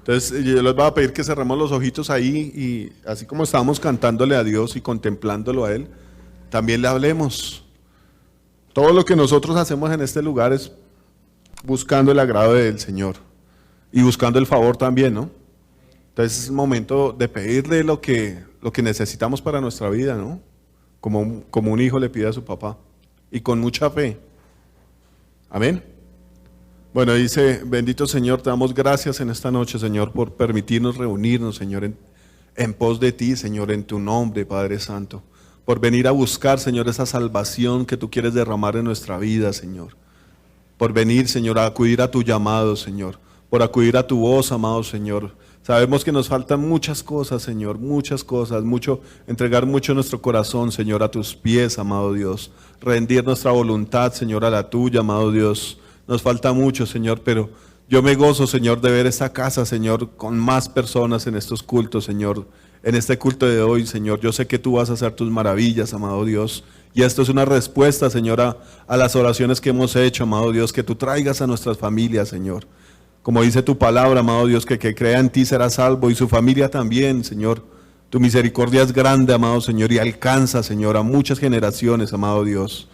Entonces yo les voy a pedir que cerremos los ojitos ahí y así como estábamos cantándole a Dios y contemplándolo a Él, también le hablemos. Todo lo que nosotros hacemos en este lugar es buscando el agrado del Señor y buscando el favor también, ¿no? Entonces es el momento de pedirle lo que necesitamos para nuestra vida, ¿no? Como un hijo le pide a su papá y con mucha fe. Amén. Bueno, dice, bendito Señor, te damos gracias en esta noche, Señor, por permitirnos reunirnos, Señor, en pos de ti, Señor, en tu nombre, Padre Santo. Por venir a buscar, Señor, esa salvación que tú quieres derramar en nuestra vida, Señor. Por venir, Señor, a acudir a tu llamado, Señor. Por acudir a tu voz, amado Señor. Sabemos que nos faltan muchas cosas, Señor, muchas cosas, entregar mucho nuestro corazón, Señor, a tus pies, amado Dios. Rendir nuestra voluntad, Señor, a la tuya, amado Dios. Nos falta mucho, Señor, pero yo me gozo, Señor, de ver esta casa, Señor, con más personas en estos cultos, Señor. En este culto de hoy, Señor, yo sé que tú vas a hacer tus maravillas, amado Dios. Y esto es una respuesta, Señor, a las oraciones que hemos hecho, amado Dios, que tú traigas a nuestras familias, Señor. Como dice tu palabra, amado Dios, que crea en ti será salvo y su familia también, Señor. Tu misericordia es grande, amado Señor, y alcanza, Señor, a muchas generaciones, amado Dios.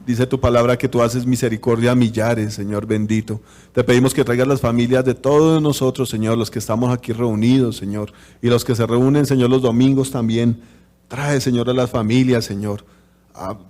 Dice tu palabra que tú haces misericordia a millares, Señor bendito. Te pedimos que traigas las familias de todos nosotros, Señor, los que estamos aquí reunidos, Señor, y los que se reúnen, Señor, los domingos también. Trae, Señor, a las familias, Señor.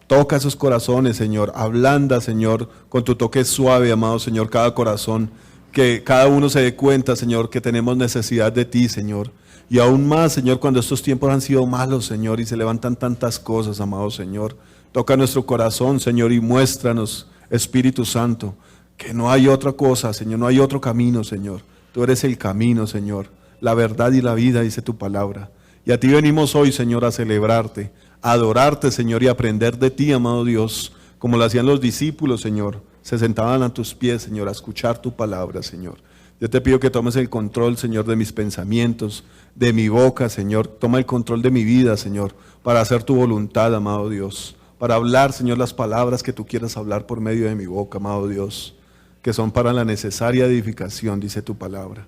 Toca esos corazones, Señor. Ablanda, Señor, con tu toque suave, amado Señor, cada corazón. Que cada uno se dé cuenta, Señor, que tenemos necesidad de ti, Señor. Y aún más, Señor, cuando estos tiempos han sido malos, Señor, y se levantan tantas cosas, amado Señor. Toca nuestro corazón, Señor, y muéstranos, Espíritu Santo, que no hay otra cosa, Señor, no hay otro camino, Señor. Tú eres el camino, Señor, la verdad y la vida, dice tu palabra. Y a ti venimos hoy, Señor, a celebrarte, a adorarte, Señor, y a aprender de ti, amado Dios, como lo hacían los discípulos, Señor. Se sentaban a tus pies, Señor, a escuchar tu palabra, Señor. Yo te pido que tomes el control, Señor, de mis pensamientos, de mi boca, Señor. Toma el control de mi vida, Señor, para hacer tu voluntad, amado Dios. Para hablar, Señor, las palabras que tú quieras hablar por medio de mi boca, amado Dios, que son para la necesaria edificación, dice tu palabra.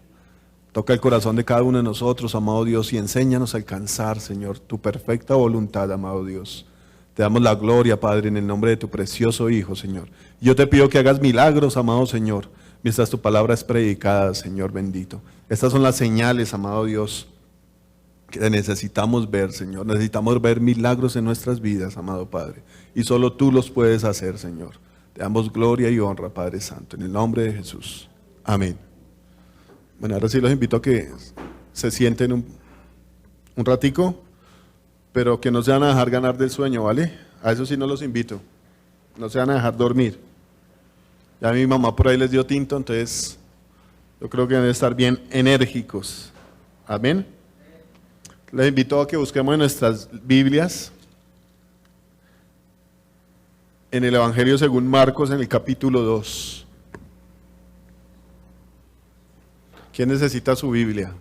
Toca el corazón de cada uno de nosotros, amado Dios, y enséñanos a alcanzar, Señor, tu perfecta voluntad, amado Dios. Te damos la gloria, Padre, en el nombre de tu precioso Hijo, Señor. Yo te pido que hagas milagros, amado Señor, mientras tu palabra es predicada, Señor bendito. Estas son las señales, amado Dios, que necesitamos ver, Señor. Necesitamos ver milagros en nuestras vidas, amado Padre. Y solo tú los puedes hacer, Señor. Te damos gloria y honra, Padre Santo, en el nombre de Jesús. Amén. Bueno, ahora sí los invito a que se sienten un ratico, pero que no se van a dejar ganar del sueño, ¿vale? A eso sí no los invito. No se van a dejar dormir. Ya mi mamá por ahí les dio tinto, entonces yo creo que deben estar bien enérgicos. Amén. Les invito a que busquemos en nuestras Biblias, en el Evangelio según Marcos, en el capítulo 2. ¿Quién necesita su Biblia?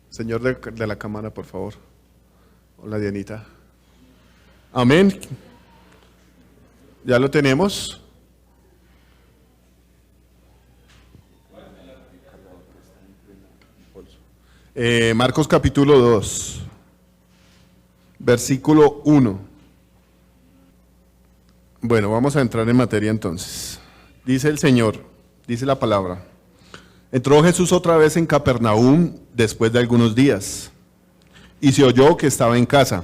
Señor de la cámara, por favor. Hola, Dianita. Amén. ¿Ya lo tenemos? Marcos capítulo 2, versículo 1. Bueno, vamos a entrar en materia entonces. Dice el Señor, dice la palabra. Entró Jesús otra vez en Capernaum después de algunos días y se oyó que estaba en casa.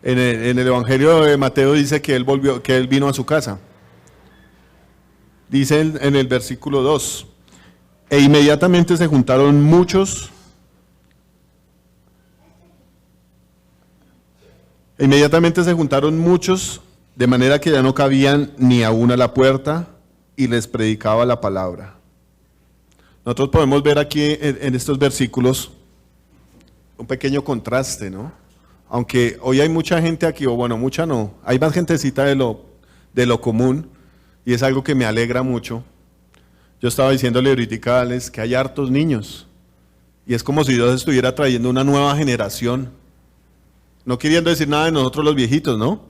En el Evangelio de Mateo dice que él vino a su casa. Dice en el versículo 2, e inmediatamente se juntaron muchos. De manera que ya no cabían ni aún a la puerta, y les predicaba la palabra. Nosotros podemos ver aquí en estos versículos un pequeño contraste, ¿no? Aunque hoy hay mucha gente aquí, o bueno, mucha no, hay más gentecita de lo común, y es algo que me alegra mucho. Yo estaba diciéndole ahorita a Alex que hay hartos niños, y es como si Dios estuviera trayendo una nueva generación. No queriendo decir nada de nosotros los viejitos, ¿no?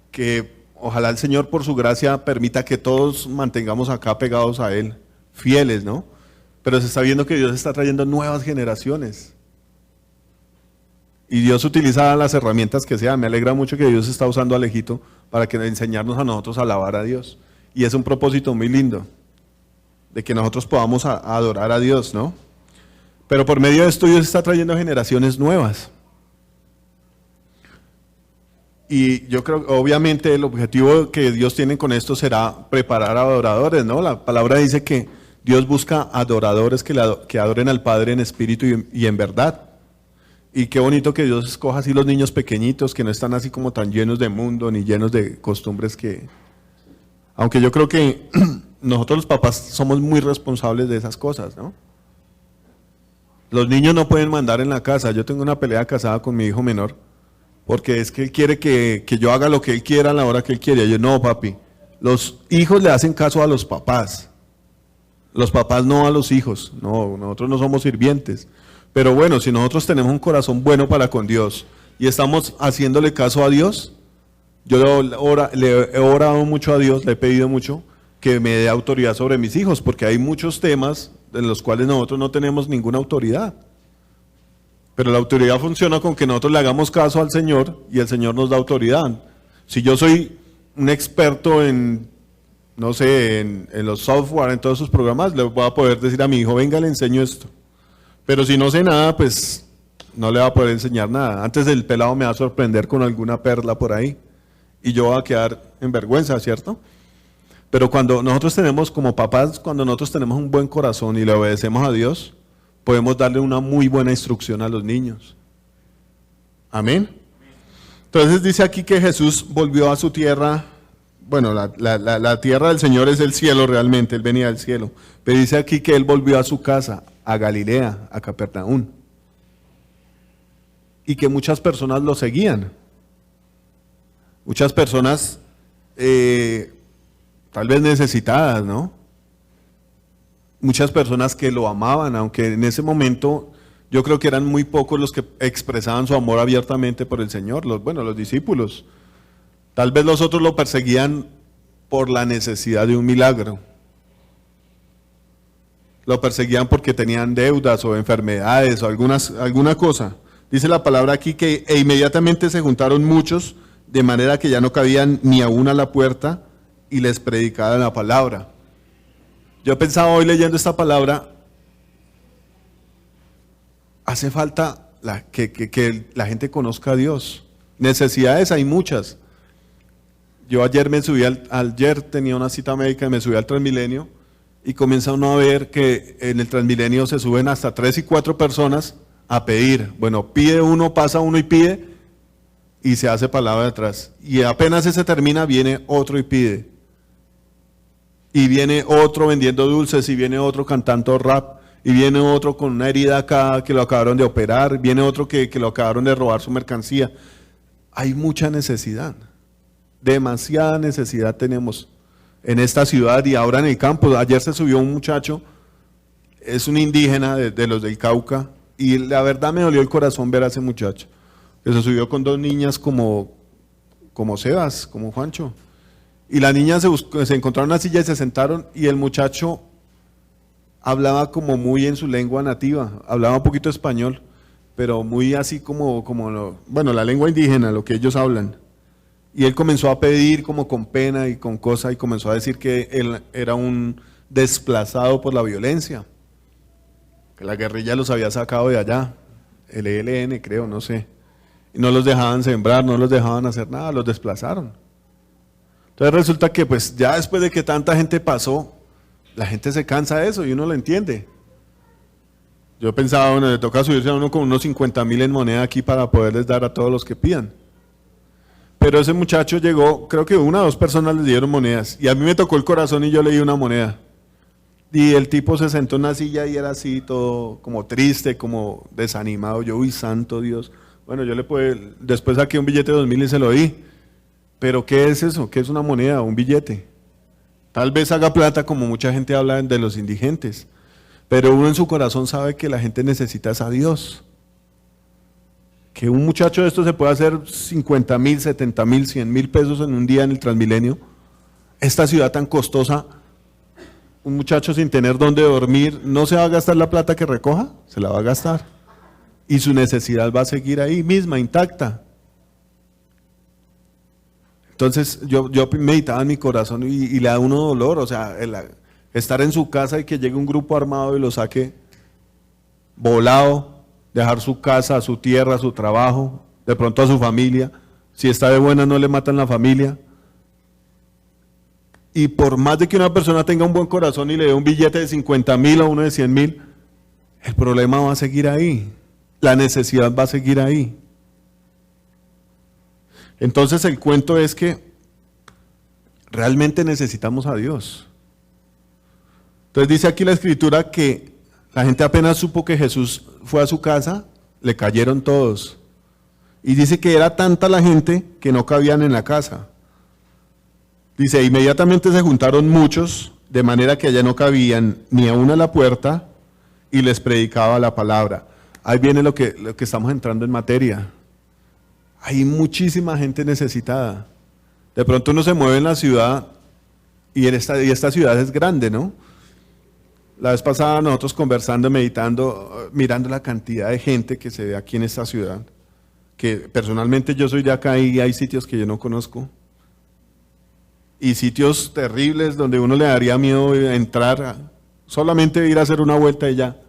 Que ojalá el Señor por su gracia permita que todos mantengamos acá pegados a Él, fieles, ¿no? Pero se está viendo que Dios está trayendo nuevas generaciones. Y Dios utiliza las herramientas que sean. Me alegra mucho que Dios está usando a Alejito para que enseñarnos a nosotros a alabar a Dios. Y es un propósito muy lindo, de que nosotros podamos adorar a Dios, ¿no? Pero por medio de esto Dios está trayendo generaciones nuevas. Y yo creo que obviamente el objetivo que Dios tiene con esto será preparar a adoradores, ¿no? La palabra dice que Dios busca adoradores que adoren al Padre en espíritu y en verdad. Y qué bonito que Dios escoja así los niños pequeñitos, que no están así como tan llenos de mundo, ni llenos de costumbres que... Aunque yo creo que nosotros los papás somos muy responsables de esas cosas, ¿no? Los niños no pueden mandar en la casa. Yo tengo una pelea casada con mi hijo menor, porque es que él quiere que yo haga lo que él quiera a la hora que él quiere. Yo, no, papi, los hijos le hacen caso a los papás. Los papás no a los hijos. No, nosotros no somos sirvientes. Pero bueno, si nosotros tenemos un corazón bueno para con Dios y estamos haciéndole caso a Dios, yo le he orado mucho a Dios, le he pedido mucho que me dé autoridad sobre mis hijos, porque hay muchos temas en los cuales nosotros no tenemos ninguna autoridad. Pero la autoridad funciona con que nosotros le hagamos caso al Señor y el Señor nos da autoridad. Si yo soy un experto en, no sé, en los software, en todos esos programas, le voy a poder decir a mi hijo, venga, le enseño esto. Pero si no sé nada, pues no le va a poder enseñar nada. Antes el pelado me va a sorprender con alguna perla por ahí y yo voy a quedar en vergüenza, ¿cierto? Pero cuando nosotros tenemos, como papás, cuando nosotros tenemos un buen corazón y le obedecemos a Dios, podemos darle una muy buena instrucción a los niños. Amén. Entonces dice aquí que Jesús volvió a su tierra. Bueno, la tierra del Señor es el cielo realmente, Él venía del cielo. Pero dice aquí que Él volvió a su casa, a Galilea, a Capernaum. Y que muchas personas lo seguían. Muchas personas, tal vez necesitadas, ¿no? Muchas personas que lo amaban, aunque en ese momento yo creo que eran muy pocos los que expresaban su amor abiertamente por el Señor, los discípulos. Tal vez los otros lo perseguían por la necesidad de un milagro. Lo perseguían porque tenían deudas o enfermedades o alguna cosa. Dice la palabra aquí que inmediatamente se juntaron muchos, de manera que ya no cabían ni aún a la puerta, y les predicaban la palabra. Yo pensaba hoy leyendo esta palabra, hace falta que la gente conozca a Dios. Necesidades hay muchas. Yo ayer ayer tenía una cita médica y me subí al Transmilenio y comienza uno a ver que en el Transmilenio se suben hasta 3 y 4 personas a pedir. Bueno, pide uno, pasa uno y pide y se hace palabra detrás. Y apenas ese termina, viene otro y pide. Y viene otro vendiendo dulces, y viene otro cantando rap, y viene otro con una herida acá que lo acabaron de operar, viene otro que lo acabaron de robar su mercancía. Hay mucha necesidad, demasiada necesidad tenemos en esta ciudad y ahora en el campo. Ayer se subió un muchacho, es un indígena de los del Cauca, y la verdad me dolió el corazón ver a ese muchacho, que se subió con 2 niñas como Sebas, como Juancho. Y la niña se encontraron en una silla y se sentaron, y el muchacho hablaba como muy en su lengua nativa, hablaba un poquito español, pero muy así como la lengua indígena, lo que ellos hablan. Y él comenzó a pedir como con pena y con cosa, y comenzó a decir que él era un desplazado por la violencia, que la guerrilla los había sacado de allá, el ELN creo, no sé, y no los dejaban sembrar, no los dejaban hacer nada, los desplazaron. Entonces resulta que pues ya después de que tanta gente pasó, la gente se cansa de eso y uno lo entiende. Yo pensaba, bueno, le toca subirse a uno con unos 50,000 en moneda aquí para poderles dar a todos los que pidan. Pero ese muchacho llegó, creo que 1 o 2 personas les dieron monedas, y a mí me tocó el corazón y yo le di una moneda. Y el tipo se sentó en una silla y era así todo como triste, como desanimado. Yo, uy, santo Dios. Bueno, después saqué un billete de 2,000 y se lo di. Pero ¿qué es eso? ¿Qué es una moneda? Un billete. Tal vez haga plata, como mucha gente habla de los indigentes, pero uno en su corazón sabe que la gente necesita a Dios. Que un muchacho de esto se puede hacer 50,000, 70,000, 100,000 pesos en un día en el Transmilenio. Esta ciudad tan costosa, un muchacho sin tener dónde dormir, ¿no se va a gastar la plata que recoja? Se la va a gastar. Y su necesidad va a seguir ahí misma, intacta. Entonces yo meditaba en mi corazón y le da uno dolor, o sea, estar en su casa y que llegue un grupo armado y lo saque volado, dejar su casa, su tierra, su trabajo, de pronto a su familia. Si está de buena no le matan la familia. Y por más de que una persona tenga un buen corazón y le dé un billete de 50.000 o uno de 100.000, el problema va a seguir ahí, la necesidad va a seguir ahí. Entonces el cuento es que realmente necesitamos a Dios. Entonces dice aquí la escritura que la gente apenas supo que Jesús fue a su casa, le cayeron todos. Y dice que era tanta la gente que no cabían en la casa. Dice, inmediatamente se juntaron muchos, de manera que allá no cabían ni aún a la puerta, y les predicaba la palabra. Ahí viene lo que estamos entrando en materia. Hay muchísima gente necesitada. De pronto uno se mueve en la ciudad, y esta ciudad es grande, ¿no? La vez pasada nosotros conversando, meditando, mirando la cantidad de gente que se ve aquí en esta ciudad, que personalmente yo soy de acá y hay sitios que yo no conozco. Y sitios terribles donde uno le daría miedo entrar, solamente ir a hacer una vuelta y ya.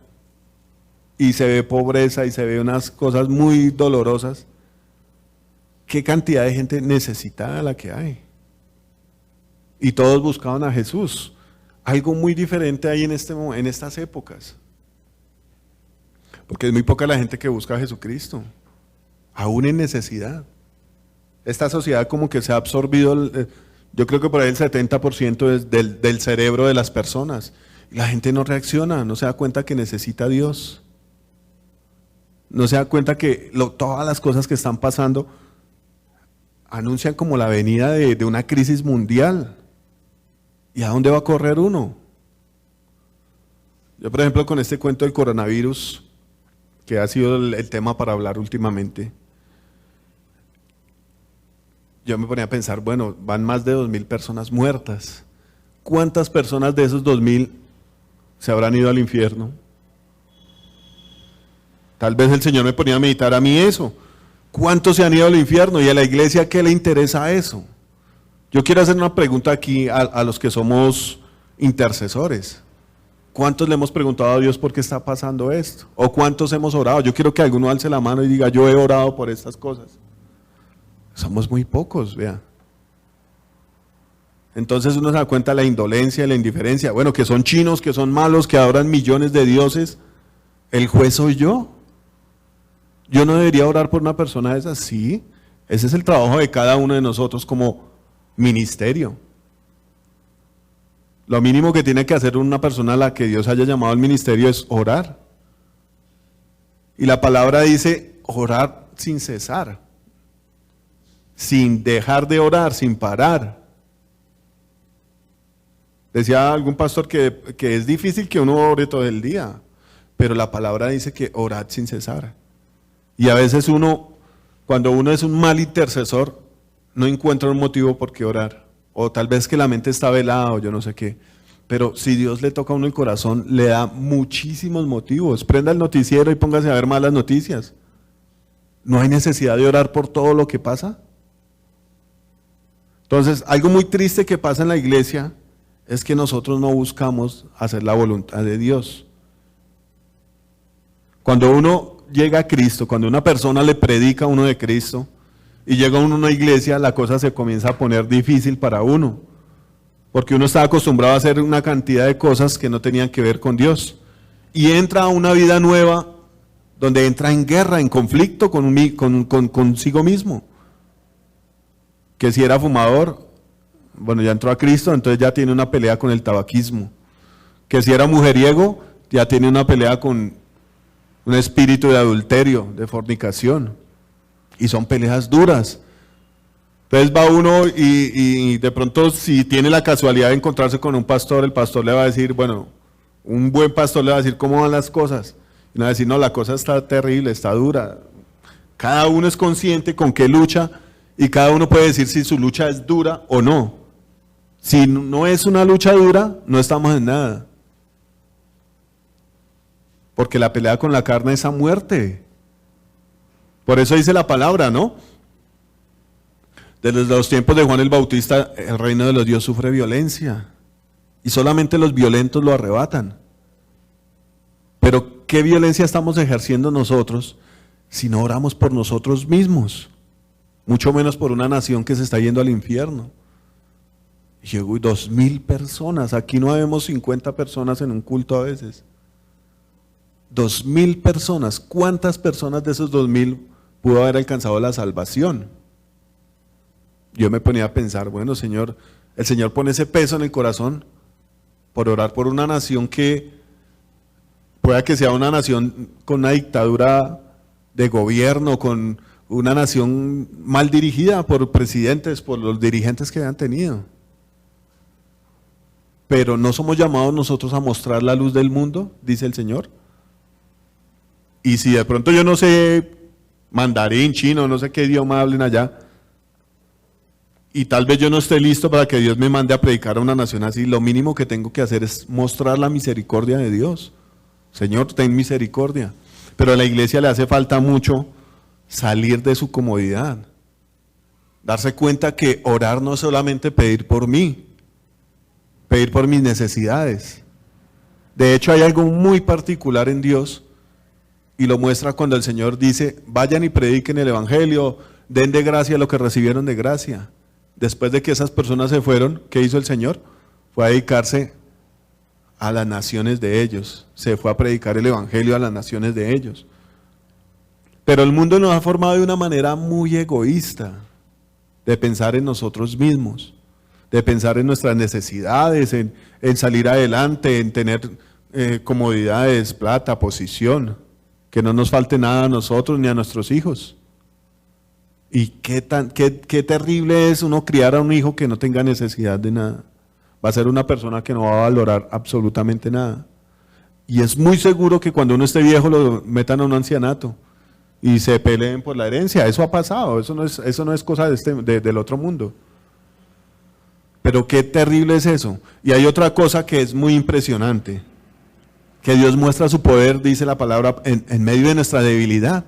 Y se ve pobreza y se ve unas cosas muy dolorosas. ¿Qué cantidad de gente necesitada la que hay? Y todos buscaban a Jesús. Algo muy diferente hay en estas épocas. Porque es muy poca la gente que busca a Jesucristo, aún en necesidad. Esta sociedad como que se ha absorbido, yo creo que por ahí el 70% es del cerebro de las personas. Y la gente no reacciona, no se da cuenta que necesita a Dios. No se da cuenta que todas las cosas que están pasando anuncian como la venida de una crisis mundial. ¿Y a dónde va a correr uno? Yo, por ejemplo, con este cuento del coronavirus, que ha sido el tema para hablar últimamente, yo me ponía a pensar, bueno, van más de 2.000 personas muertas. ¿Cuántas personas de esos 2.000 se habrán ido al infierno? Tal vez el Señor me ponía a meditar a mí eso. ¿Cuántos se han ido al infierno? ¿Y a la iglesia qué le interesa eso? Yo quiero hacer una pregunta aquí a los que somos intercesores. ¿Cuántos le hemos preguntado a Dios por qué está pasando esto? ¿O cuántos hemos orado? Yo quiero que alguno alce la mano y diga, yo he orado por estas cosas. Somos muy pocos, vea. Entonces uno se da cuenta de la indolencia, la indiferencia. Bueno, que son chinos, que son malos, que adoran millones de dioses. ¿El juez soy yo? ¿Yo no debería orar por una persona de esas? Sí, ese es el trabajo de cada uno de nosotros como ministerio. Lo mínimo que tiene que hacer una persona a la que Dios haya llamado al ministerio es orar. Y la palabra dice orar sin cesar, sin dejar de orar, sin parar. Decía algún pastor que es difícil que uno ore todo el día, pero la palabra dice que orad sin cesar. Y a veces cuando uno es un mal intercesor, no encuentra un motivo por qué orar. O tal vez que la mente está velada o yo no sé qué. Pero si Dios le toca a uno el corazón, le da muchísimos motivos. Prenda el noticiero y póngase a ver malas noticias. ¿No hay necesidad de orar por todo lo que pasa? Entonces, algo muy triste que pasa en la iglesia es que nosotros no buscamos hacer la voluntad de Dios. Cuando uno llega a Cristo, cuando una persona le predica a uno de Cristo y llega uno a una iglesia, la cosa se comienza a poner difícil para uno, porque uno está acostumbrado a hacer una cantidad de cosas que no tenían que ver con Dios, y entra a una vida nueva donde entra en guerra, en conflicto consigo mismo. Que si era fumador, bueno, ya entró a Cristo, entonces ya tiene una pelea con el tabaquismo. Que si era mujeriego, ya tiene una pelea con un espíritu de adulterio, de fornicación. Y son peleas duras. Entonces va uno y de pronto, si tiene la casualidad de encontrarse con un pastor, el pastor le va a decir, bueno, un buen pastor le va a decir cómo van las cosas. Y le va a decir, no, la cosa está terrible, está dura. Cada uno es consciente con qué lucha y cada uno puede decir si su lucha es dura o no. Si no es una lucha dura, no estamos en nada. Porque la pelea con la carne es a muerte. Por eso dice la palabra, ¿no? Desde los tiempos de Juan el Bautista, el reino de los Dios sufre violencia. Y solamente los violentos lo arrebatan. Pero ¿qué violencia estamos ejerciendo nosotros si no oramos por nosotros mismos? Mucho menos por una nación que se está yendo al infierno. Y yo, 2,000 personas, aquí no habemos 50 personas en un culto a veces. 2,000 personas, ¿cuántas personas de esos 2,000 pudo haber alcanzado la salvación? Yo me ponía a pensar, bueno, Señor, el Señor pone ese peso en el corazón por orar por una nación que pueda que sea una nación con una dictadura de gobierno, con una nación mal dirigida por presidentes, por los dirigentes que han tenido. Pero no somos llamados nosotros a mostrar la luz del mundo, dice el Señor. Y si de pronto yo no sé mandarín, chino, no sé qué idioma hablen allá, y tal vez yo no esté listo para que Dios me mande a predicar a una nación así, lo mínimo que tengo que hacer es mostrar la misericordia de Dios. Señor, ten misericordia. Pero a la iglesia le hace falta mucho salir de su comodidad, darse cuenta que orar no es solamente pedir por mí, pedir por mis necesidades. De hecho, hay algo muy particular en Dios y lo muestra cuando el Señor dice, vayan y prediquen el evangelio, den de gracia lo que recibieron de gracia. Después de que esas personas se fueron, ¿qué hizo el Señor? Fue a dedicarse a las naciones de ellos, se fue a predicar el evangelio a las naciones de ellos. Pero el mundo nos ha formado de una manera muy egoísta, de pensar en nosotros mismos, de pensar en nuestras necesidades, en salir adelante, en tener comodidades, plata, posición, que no nos falte nada a nosotros ni a nuestros hijos. Y qué terrible es uno criar a un hijo que no tenga necesidad de nada. Va a ser una persona que no va a valorar absolutamente nada. Y es muy seguro que cuando uno esté viejo lo metan a un ancianato y se peleen por la herencia. Eso ha pasado, eso no es cosa del otro mundo. Pero qué terrible es eso. Y hay otra cosa que es muy impresionante, que Dios muestra su poder, dice la palabra, en medio de nuestra debilidad.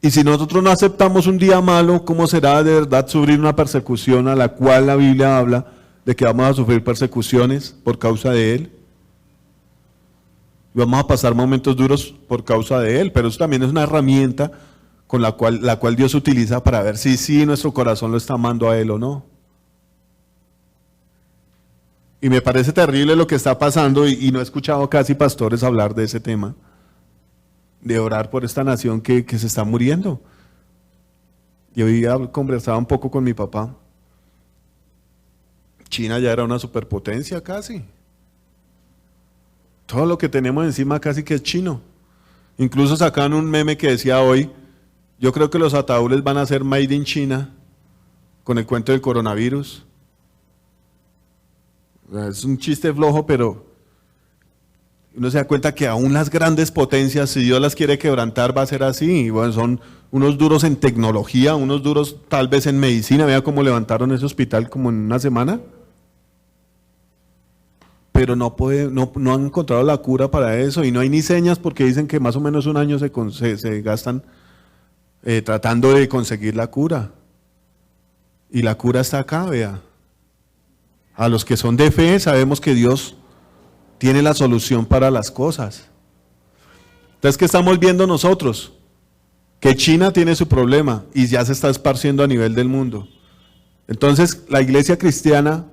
Y si nosotros no aceptamos un día malo, ¿cómo será de verdad sufrir una persecución a la cual la Biblia habla de que vamos a sufrir persecuciones por causa de Él? Y vamos a pasar momentos duros por causa de Él, pero eso también es una herramienta con la cual Dios utiliza para ver si nuestro corazón lo está amando a Él o no. Y me parece terrible lo que está pasando y no he escuchado casi pastores hablar de ese tema, de orar por esta nación que se está muriendo. Yo conversaba un poco con mi papá. China ya era una superpotencia casi. Todo lo que tenemos encima casi que es chino. Incluso sacaban un meme que decía hoy, yo creo que los ataúdes van a ser made in China con el cuento del coronavirus. Es un chiste flojo, pero uno se da cuenta que aún las grandes potencias, si Dios las quiere quebrantar, va a ser así. Y bueno, son unos duros en tecnología, unos duros tal vez en medicina. Vea cómo levantaron ese hospital como en una semana. Pero no han encontrado la cura para eso y no hay ni señas porque dicen que más o menos un año se gastan tratando de conseguir la cura. Y la cura está acá, vea. A los que son de fe sabemos que Dios tiene la solución para las cosas. Entonces, ¿qué estamos viendo nosotros? Que China tiene su problema y ya se está esparciendo a nivel del mundo. Entonces, la iglesia cristiana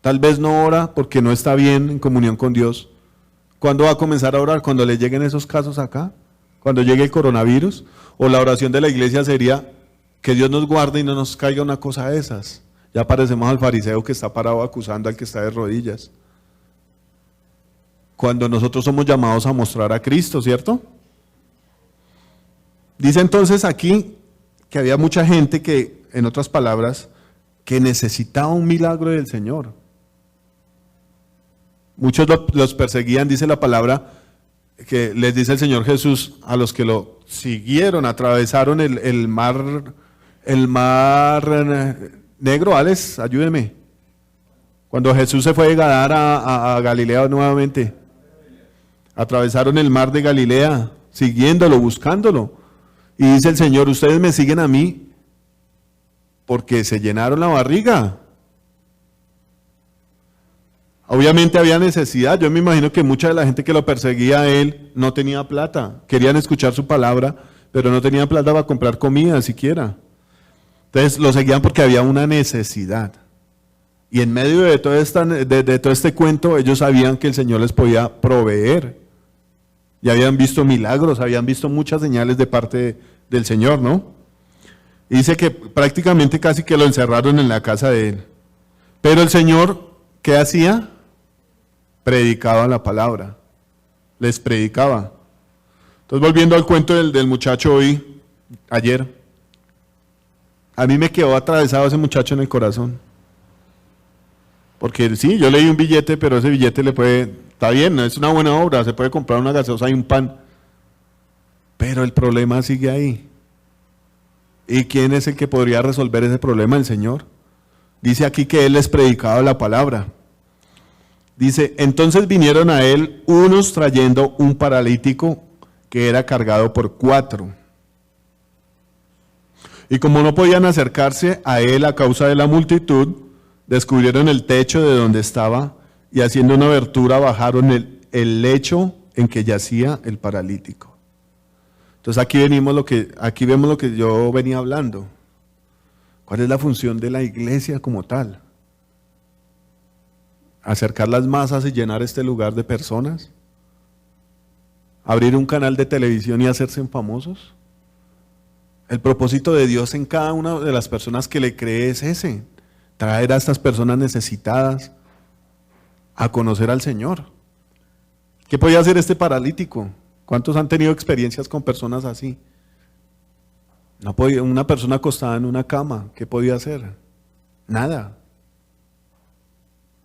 tal vez no ora porque no está bien en comunión con Dios. ¿Cuándo va a comenzar a orar? Cuando le lleguen esos casos acá, cuando llegue el coronavirus. O la oración de la iglesia sería que Dios nos guarde y no nos caiga una cosa de esas. Ya parecemos al fariseo que está parado acusando al que está de rodillas. Cuando nosotros somos llamados a mostrar a Cristo, ¿cierto? Dice entonces aquí que había mucha gente que, en otras palabras, que necesitaba un milagro del Señor. Muchos los perseguían, dice la palabra, que les dice el Señor Jesús a los que lo siguieron, atravesaron el mar Negro, Alex, ayúdeme. Cuando Jesús se fue de Gadara a Galilea nuevamente, atravesaron el mar de Galilea, siguiéndolo, buscándolo. Y dice el Señor, ustedes me siguen a mí porque se llenaron la barriga. Obviamente había necesidad. Yo me imagino que mucha de la gente que lo perseguía a él no tenía plata. Querían escuchar su palabra, pero no tenían plata para comprar comida siquiera. Entonces lo seguían porque había una necesidad. Y en medio de todo este cuento, ellos sabían que el Señor les podía proveer. Y habían visto milagros, habían visto muchas señales de parte del Señor, ¿no? Y dice que prácticamente casi que lo encerraron en la casa de él. Pero el Señor, ¿qué hacía? Predicaba la palabra. Les predicaba. Entonces, volviendo al cuento del muchacho ayer, a mí me quedó atravesado ese muchacho en el corazón. Porque sí, yo leí un billete, pero ese billete está bien, es una buena obra, se puede comprar una gaseosa y un pan. Pero el problema sigue ahí. ¿Y quién es el que podría resolver ese problema? El Señor. Dice aquí que Él les predicaba la palabra. Dice, entonces vinieron a Él unos trayendo un paralítico que era cargado por 4. Y como no podían acercarse a Él a causa de la multitud, descubrieron el techo de donde estaba y haciendo una abertura bajaron el lecho en que yacía el paralítico. Entonces aquí vemos lo que yo venía hablando. ¿Cuál es la función de la iglesia como tal? ¿Acercar las masas y llenar este lugar de personas? ¿Abrir un canal de televisión y hacerse famosos? El propósito de Dios en cada una de las personas que le cree es ese: traer a estas personas necesitadas a conocer al Señor. ¿Qué podía hacer este paralítico? ¿Cuántos han tenido experiencias con personas así? No podía, una persona acostada en una cama, ¿qué podía hacer? Nada.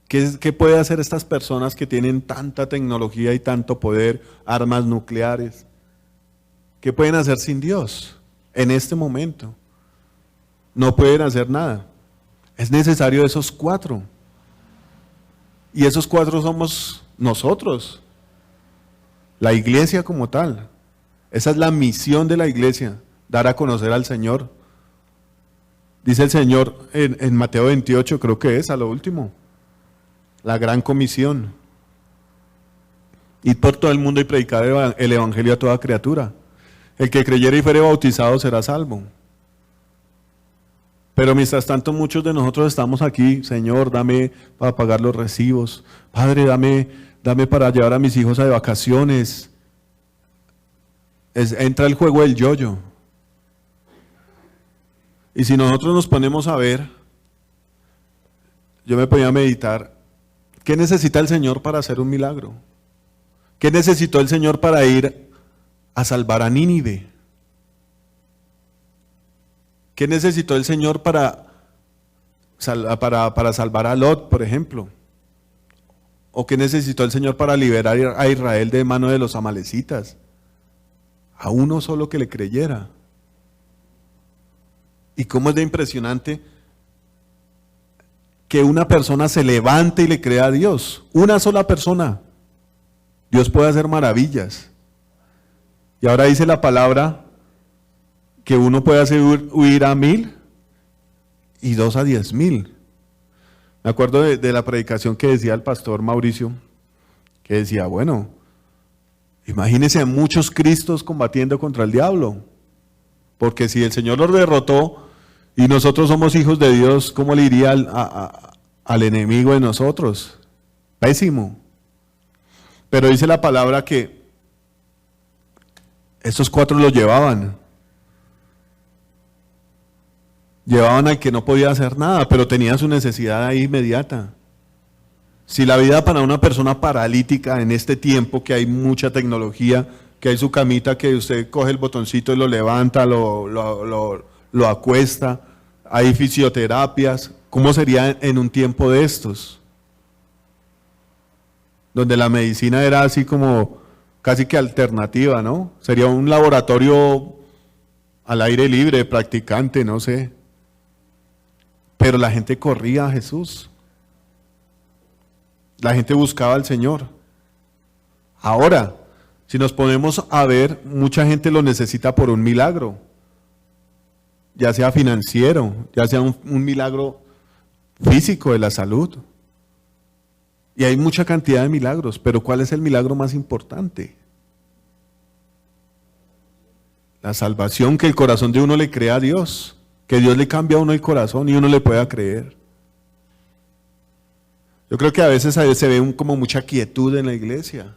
¿Qué puede hacer estas personas que tienen tanta tecnología y tanto poder, armas nucleares? ¿Qué pueden hacer sin Dios en este momento? No pueden hacer nada. Es necesario esos 4. Y esos 4 somos nosotros, la iglesia como tal. Esa es la misión de la iglesia, dar a conocer al Señor. Dice el Señor en Mateo 28, creo que es a lo último, la gran comisión: id por todo el mundo y predicad el evangelio a toda criatura. El que creyere y fuere bautizado será salvo. Pero mientras tanto muchos de nosotros estamos aquí: Señor, dame para pagar los recibos. Padre, dame para llevar a mis hijos a de vacaciones. Entra el juego del yo-yo. Y si nosotros nos ponemos a ver, yo me ponía a meditar, ¿qué necesita el Señor para hacer un milagro? ¿Qué necesitó el Señor para ir a salvar a Nínive? ¿Qué necesitó el Señor para salvar a Lot, por ejemplo? ¿O qué necesitó el Señor para liberar a Israel de mano de los amalecitas? A uno solo que le creyera. ¿Y cómo es de impresionante que una persona se levante y le crea a Dios? Una sola persona. Dios puede hacer maravillas. Y ahora dice la palabra que uno puede hacer huir a 1000 y 2 a 10,000. Me acuerdo de la predicación que decía el pastor Mauricio, que decía, bueno, imagínense a muchos Cristos combatiendo contra el diablo, porque si el Señor los derrotó y nosotros somos hijos de Dios, ¿cómo le iría al enemigo de nosotros? Pésimo. Pero dice la palabra que estos 4 los llevaban al que no podía hacer nada, pero tenía su necesidad ahí inmediata. Si la vida para una persona paralítica en este tiempo que hay mucha tecnología, que hay su camita que usted coge el botoncito y lo levanta, lo acuesta, hay fisioterapias, ¿cómo sería en un tiempo de estos? Donde la medicina era así como casi que alternativa, ¿no? Sería un laboratorio al aire libre, practicante, no sé. pero la gente corría a Jesús. La gente buscaba al Señor. Ahora, si nos ponemos a ver, mucha gente lo necesita por un milagro, ya sea financiero, ya sea un milagro físico de la salud. Y hay mucha cantidad de milagros, pero ¿cuál es el milagro más importante? La salvación, que el corazón de uno le crea a Dios, que Dios le cambia a uno el corazón y uno le pueda creer. Yo creo que a veces se ve como mucha quietud en la iglesia.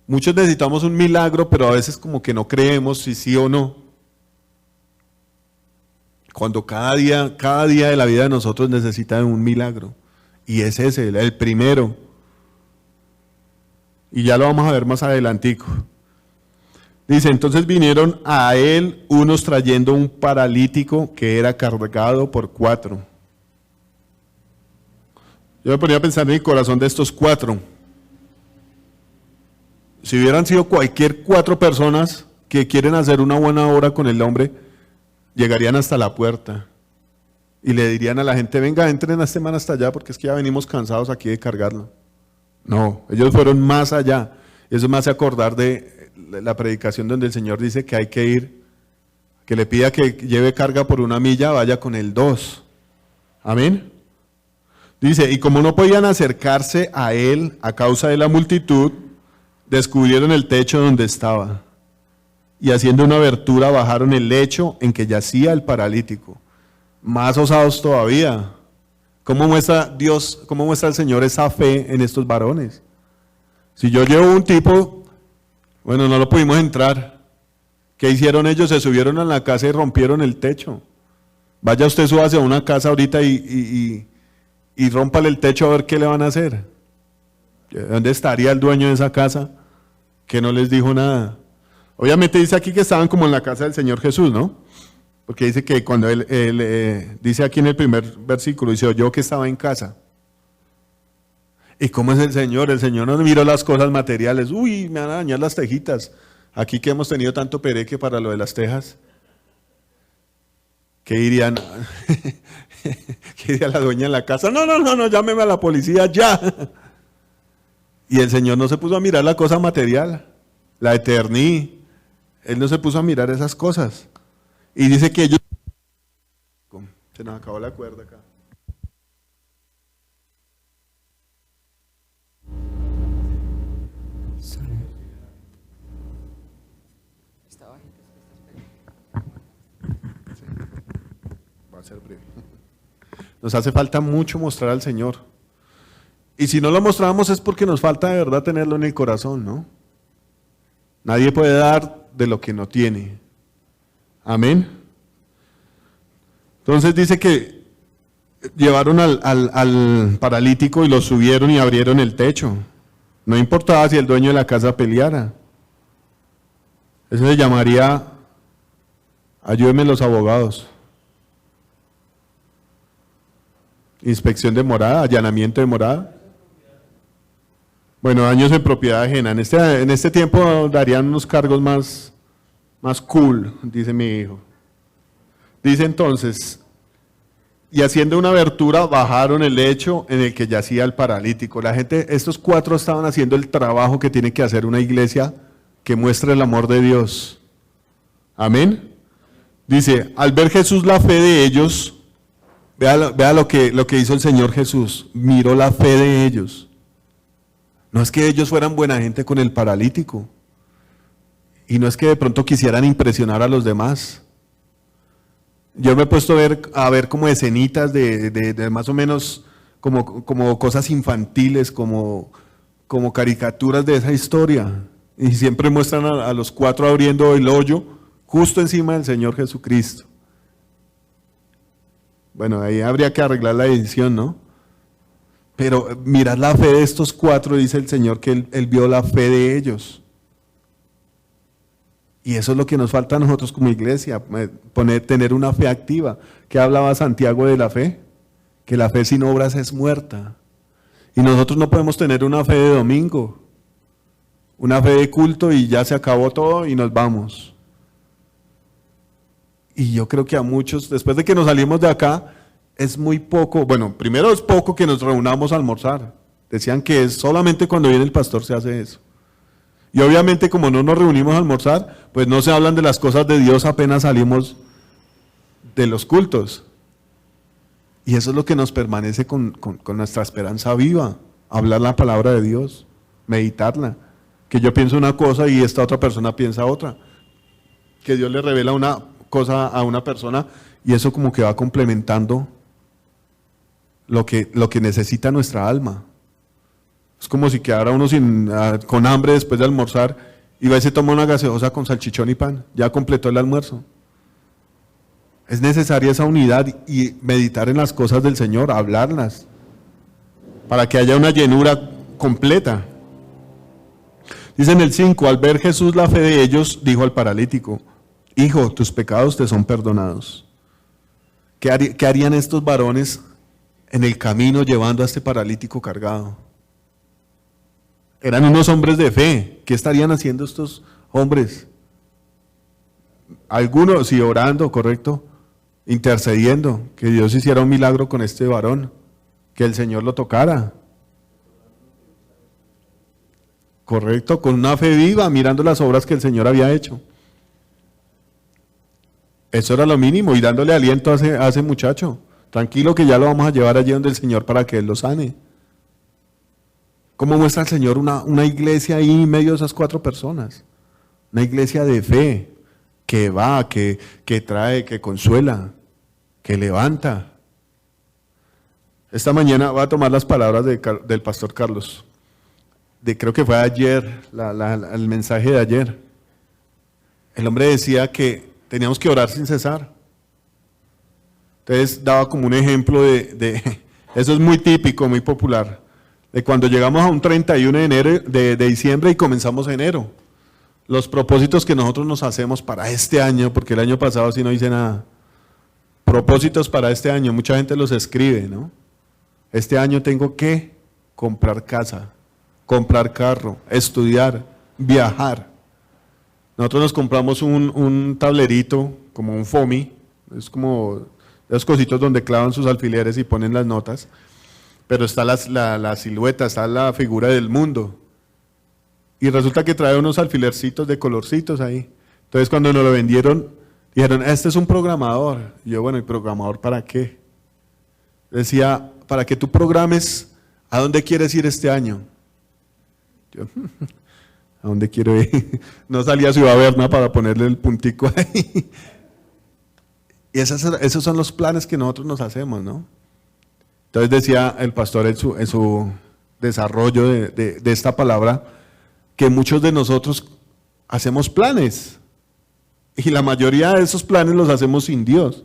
Muchos necesitamos un milagro, pero a veces como que no creemos si sí o no. Cuando cada día de la vida de nosotros necesita un milagro. Y es ese, el primero. Y ya lo vamos a ver más adelantico. Dice, entonces vinieron a él unos trayendo un paralítico que era cargado por 4. Yo me ponía a pensar en el corazón de estos 4. Si hubieran sido cualquier 4 personas que quieren hacer una buena obra con el hombre, llegarían hasta la puerta y le dirían a la gente, venga, entren a este man hasta allá porque es que ya venimos cansados aquí de cargarlo. No, ellos fueron más allá. Eso me hace acordar de la predicación donde el Señor dice que hay que ir, que le pida que lleve carga por 1 milla, vaya con el 2. Amén. Dice, y como no podían acercarse a él a causa de la multitud, descubrieron el techo donde estaba. Y haciendo una abertura bajaron el lecho en que yacía el paralítico. Más osados todavía. ¿Cómo muestra Dios, cómo muestra el Señor esa fe en estos varones? Si yo llevo un tipo, bueno, no lo pudimos entrar. ¿Qué hicieron ellos? Se subieron a la casa y rompieron el techo. Vaya usted, súbase a una casa ahorita y rómpale el techo a ver qué le van a hacer. ¿Dónde estaría el dueño de esa casa? Que no les dijo nada. Obviamente dice aquí que estaban como en la casa del Señor Jesús, ¿no? Porque dice que cuando él dice aquí en el primer versículo, dice, oyó que estaba en casa. ¿Y cómo es el Señor? El Señor no miró las cosas materiales. Uy, me van a dañar las tejitas. Aquí que hemos tenido tanto pereque para lo de las tejas. ¿Qué dirían? ¿Qué diría la dueña en la casa? No, llámeme a la policía ya. Y el Señor no se puso a mirar la cosa material, la eternidad. Él no se puso a mirar esas cosas. Y dice que ellos... Se nos acabó la cuerda acá. Va a ser breve. Nos hace falta mucho mostrar al Señor. Y si no lo mostramos es porque nos falta de verdad tenerlo en el corazón, ¿no? Nadie puede dar de lo que no tiene. Amén. Entonces dice que llevaron al paralítico y lo subieron y abrieron el techo. No importaba si el dueño de la casa peleara. Eso se llamaría, ayúdenme los abogados, inspección de morada, allanamiento de morada. Bueno, daños en propiedad ajena. En este tiempo darían unos cargos más cool, dice mi hijo. Dice entonces, y haciendo una abertura bajaron el lecho en el que yacía el paralítico. La gente, estos 4 estaban haciendo el trabajo que tiene que hacer una iglesia que muestre el amor de Dios. Amén. Dice, al ver Jesús la fe de ellos, vea lo que hizo el Señor Jesús, miró la fe de ellos. No es que ellos fueran buena gente con el paralítico, y no es que de pronto quisieran impresionar a los demás. Yo me he puesto a ver como escenitas de más o menos como cosas infantiles, como caricaturas de esa historia, y siempre muestran a los 4 abriendo el hoyo justo encima del Señor Jesucristo. Bueno, ahí habría que arreglar la edición, ¿no? Pero mirad la fe de estos 4, dice el Señor que él vio la fe de ellos. Y eso es lo que nos falta a nosotros como iglesia, tener una fe activa. ¿Qué hablaba Santiago de la fe? Que la fe sin obras es muerta. Y nosotros no podemos tener una fe de domingo, una fe de culto y ya se acabó todo y nos vamos. Y yo creo que a muchos, después de que nos salimos de acá, es muy poco, bueno, primero es poco que nos reunamos a almorzar. Decían que es solamente cuando viene el pastor se hace eso. Y obviamente como no nos reunimos a almorzar, pues no se hablan de las cosas de Dios apenas salimos de los cultos. Y eso es lo que nos permanece con nuestra esperanza viva, hablar la palabra de Dios, meditarla. Que yo pienso una cosa y esta otra persona piensa otra. Que Dios le revela una cosa a una persona y eso como que va complementando lo que necesita nuestra alma. Es como si quedara uno con hambre después de almorzar y va y se toma una gaseosa con salchichón y pan, ya completó el almuerzo. Es necesaria esa unidad y meditar en las cosas del Señor, hablarlas, para que haya una llenura completa. Dice en el 5, al ver Jesús la fe de ellos, dijo al paralítico, hijo, tus pecados te son perdonados. ¿Qué harían estos varones en el camino llevando a este paralítico cargado? Eran unos hombres de fe. ¿Qué estarían haciendo estos hombres? Algunos, sí, orando, correcto, intercediendo, que Dios hiciera un milagro con este varón, que el Señor lo tocara. Correcto, con una fe viva, mirando las obras que el Señor había hecho. Eso era lo mínimo, y dándole aliento a ese muchacho. Tranquilo que ya lo vamos a llevar allí donde el Señor para que Él lo sane. ¿Cómo muestra el Señor una iglesia ahí en medio de esas 4 personas? Una iglesia de fe, que va, que trae, que consuela, que levanta. Esta mañana voy a tomar las palabras del pastor Carlos. Creo que fue ayer, el mensaje de ayer. El hombre decía que teníamos que orar sin cesar. Entonces daba como un ejemplo eso es muy típico, muy popular, de cuando llegamos a un 31 de diciembre y comenzamos enero. Los propósitos que nosotros nos hacemos para este año, porque el año pasado sí no hice nada. Propósitos para este año, mucha gente los escribe, ¿no? Este año tengo que comprar casa, comprar carro, estudiar, viajar. Nosotros nos compramos un tablerito, como un FOMI, es como esos cositos donde clavan sus alfileres y ponen las notas, pero está la silueta, está la figura del mundo. Y resulta que trae unos alfilercitos de colorcitos ahí. Entonces cuando nos lo vendieron, dijeron, este es un programador. Y yo, bueno, ¿y programador para qué? Decía, para que tú programes a dónde quieres ir este año. Yo, ¿a dónde quiero ir? No salía a Ciudad Berna para ponerle el puntico ahí. Y esos son los planes que nosotros nos hacemos, ¿no? Entonces decía el pastor en su desarrollo de esta palabra, que muchos de nosotros hacemos planes, y la mayoría de esos planes los hacemos sin Dios,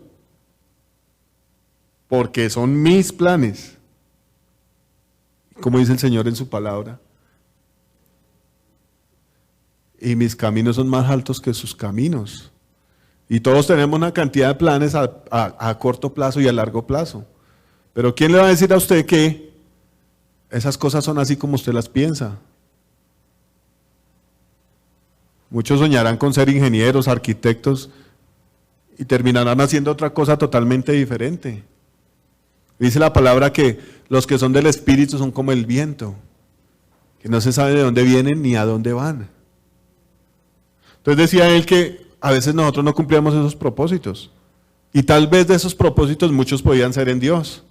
porque son mis planes, como dice el Señor en su palabra, y mis caminos son más altos que sus caminos, y todos tenemos una cantidad de planes a corto plazo y a largo plazo, pero ¿quién le va a decir a usted que esas cosas son así como usted las piensa? Muchos soñarán con ser ingenieros, arquitectos y terminarán haciendo otra cosa totalmente diferente. Dice la palabra que los que son del Espíritu son como el viento, que no se sabe de dónde vienen ni a dónde van. Entonces decía él que a veces nosotros no cumplíamos esos propósitos y tal vez de esos propósitos muchos podían ser en Dios.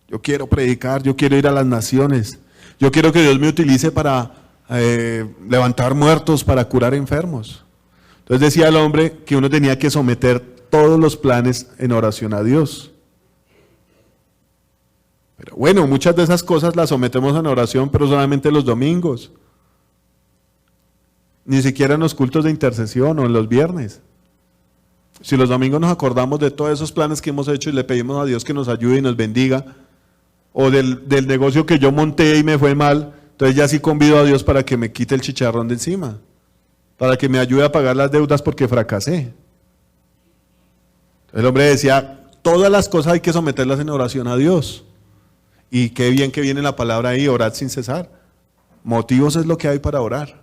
Yo quiero predicar, yo quiero ir a las naciones, yo quiero que Dios me utilice para levantar muertos, para curar enfermos. Entonces decía el hombre que uno tenía que someter todos los planes en oración a Dios. Pero bueno, muchas de esas cosas las sometemos en oración, pero solamente los domingos. Ni siquiera en los cultos de intercesión o en los viernes. Si los domingos nos acordamos de todos esos planes que hemos hecho y le pedimos a Dios que nos ayude y nos bendiga, o del negocio que yo monté y me fue mal, entonces ya sí convido a Dios para que me quite el chicharrón de encima, para que me ayude a pagar las deudas porque fracasé. El hombre decía, todas las cosas hay que someterlas en oración a Dios. Y qué bien que viene la palabra ahí, orad sin cesar. Motivos es lo que hay para orar.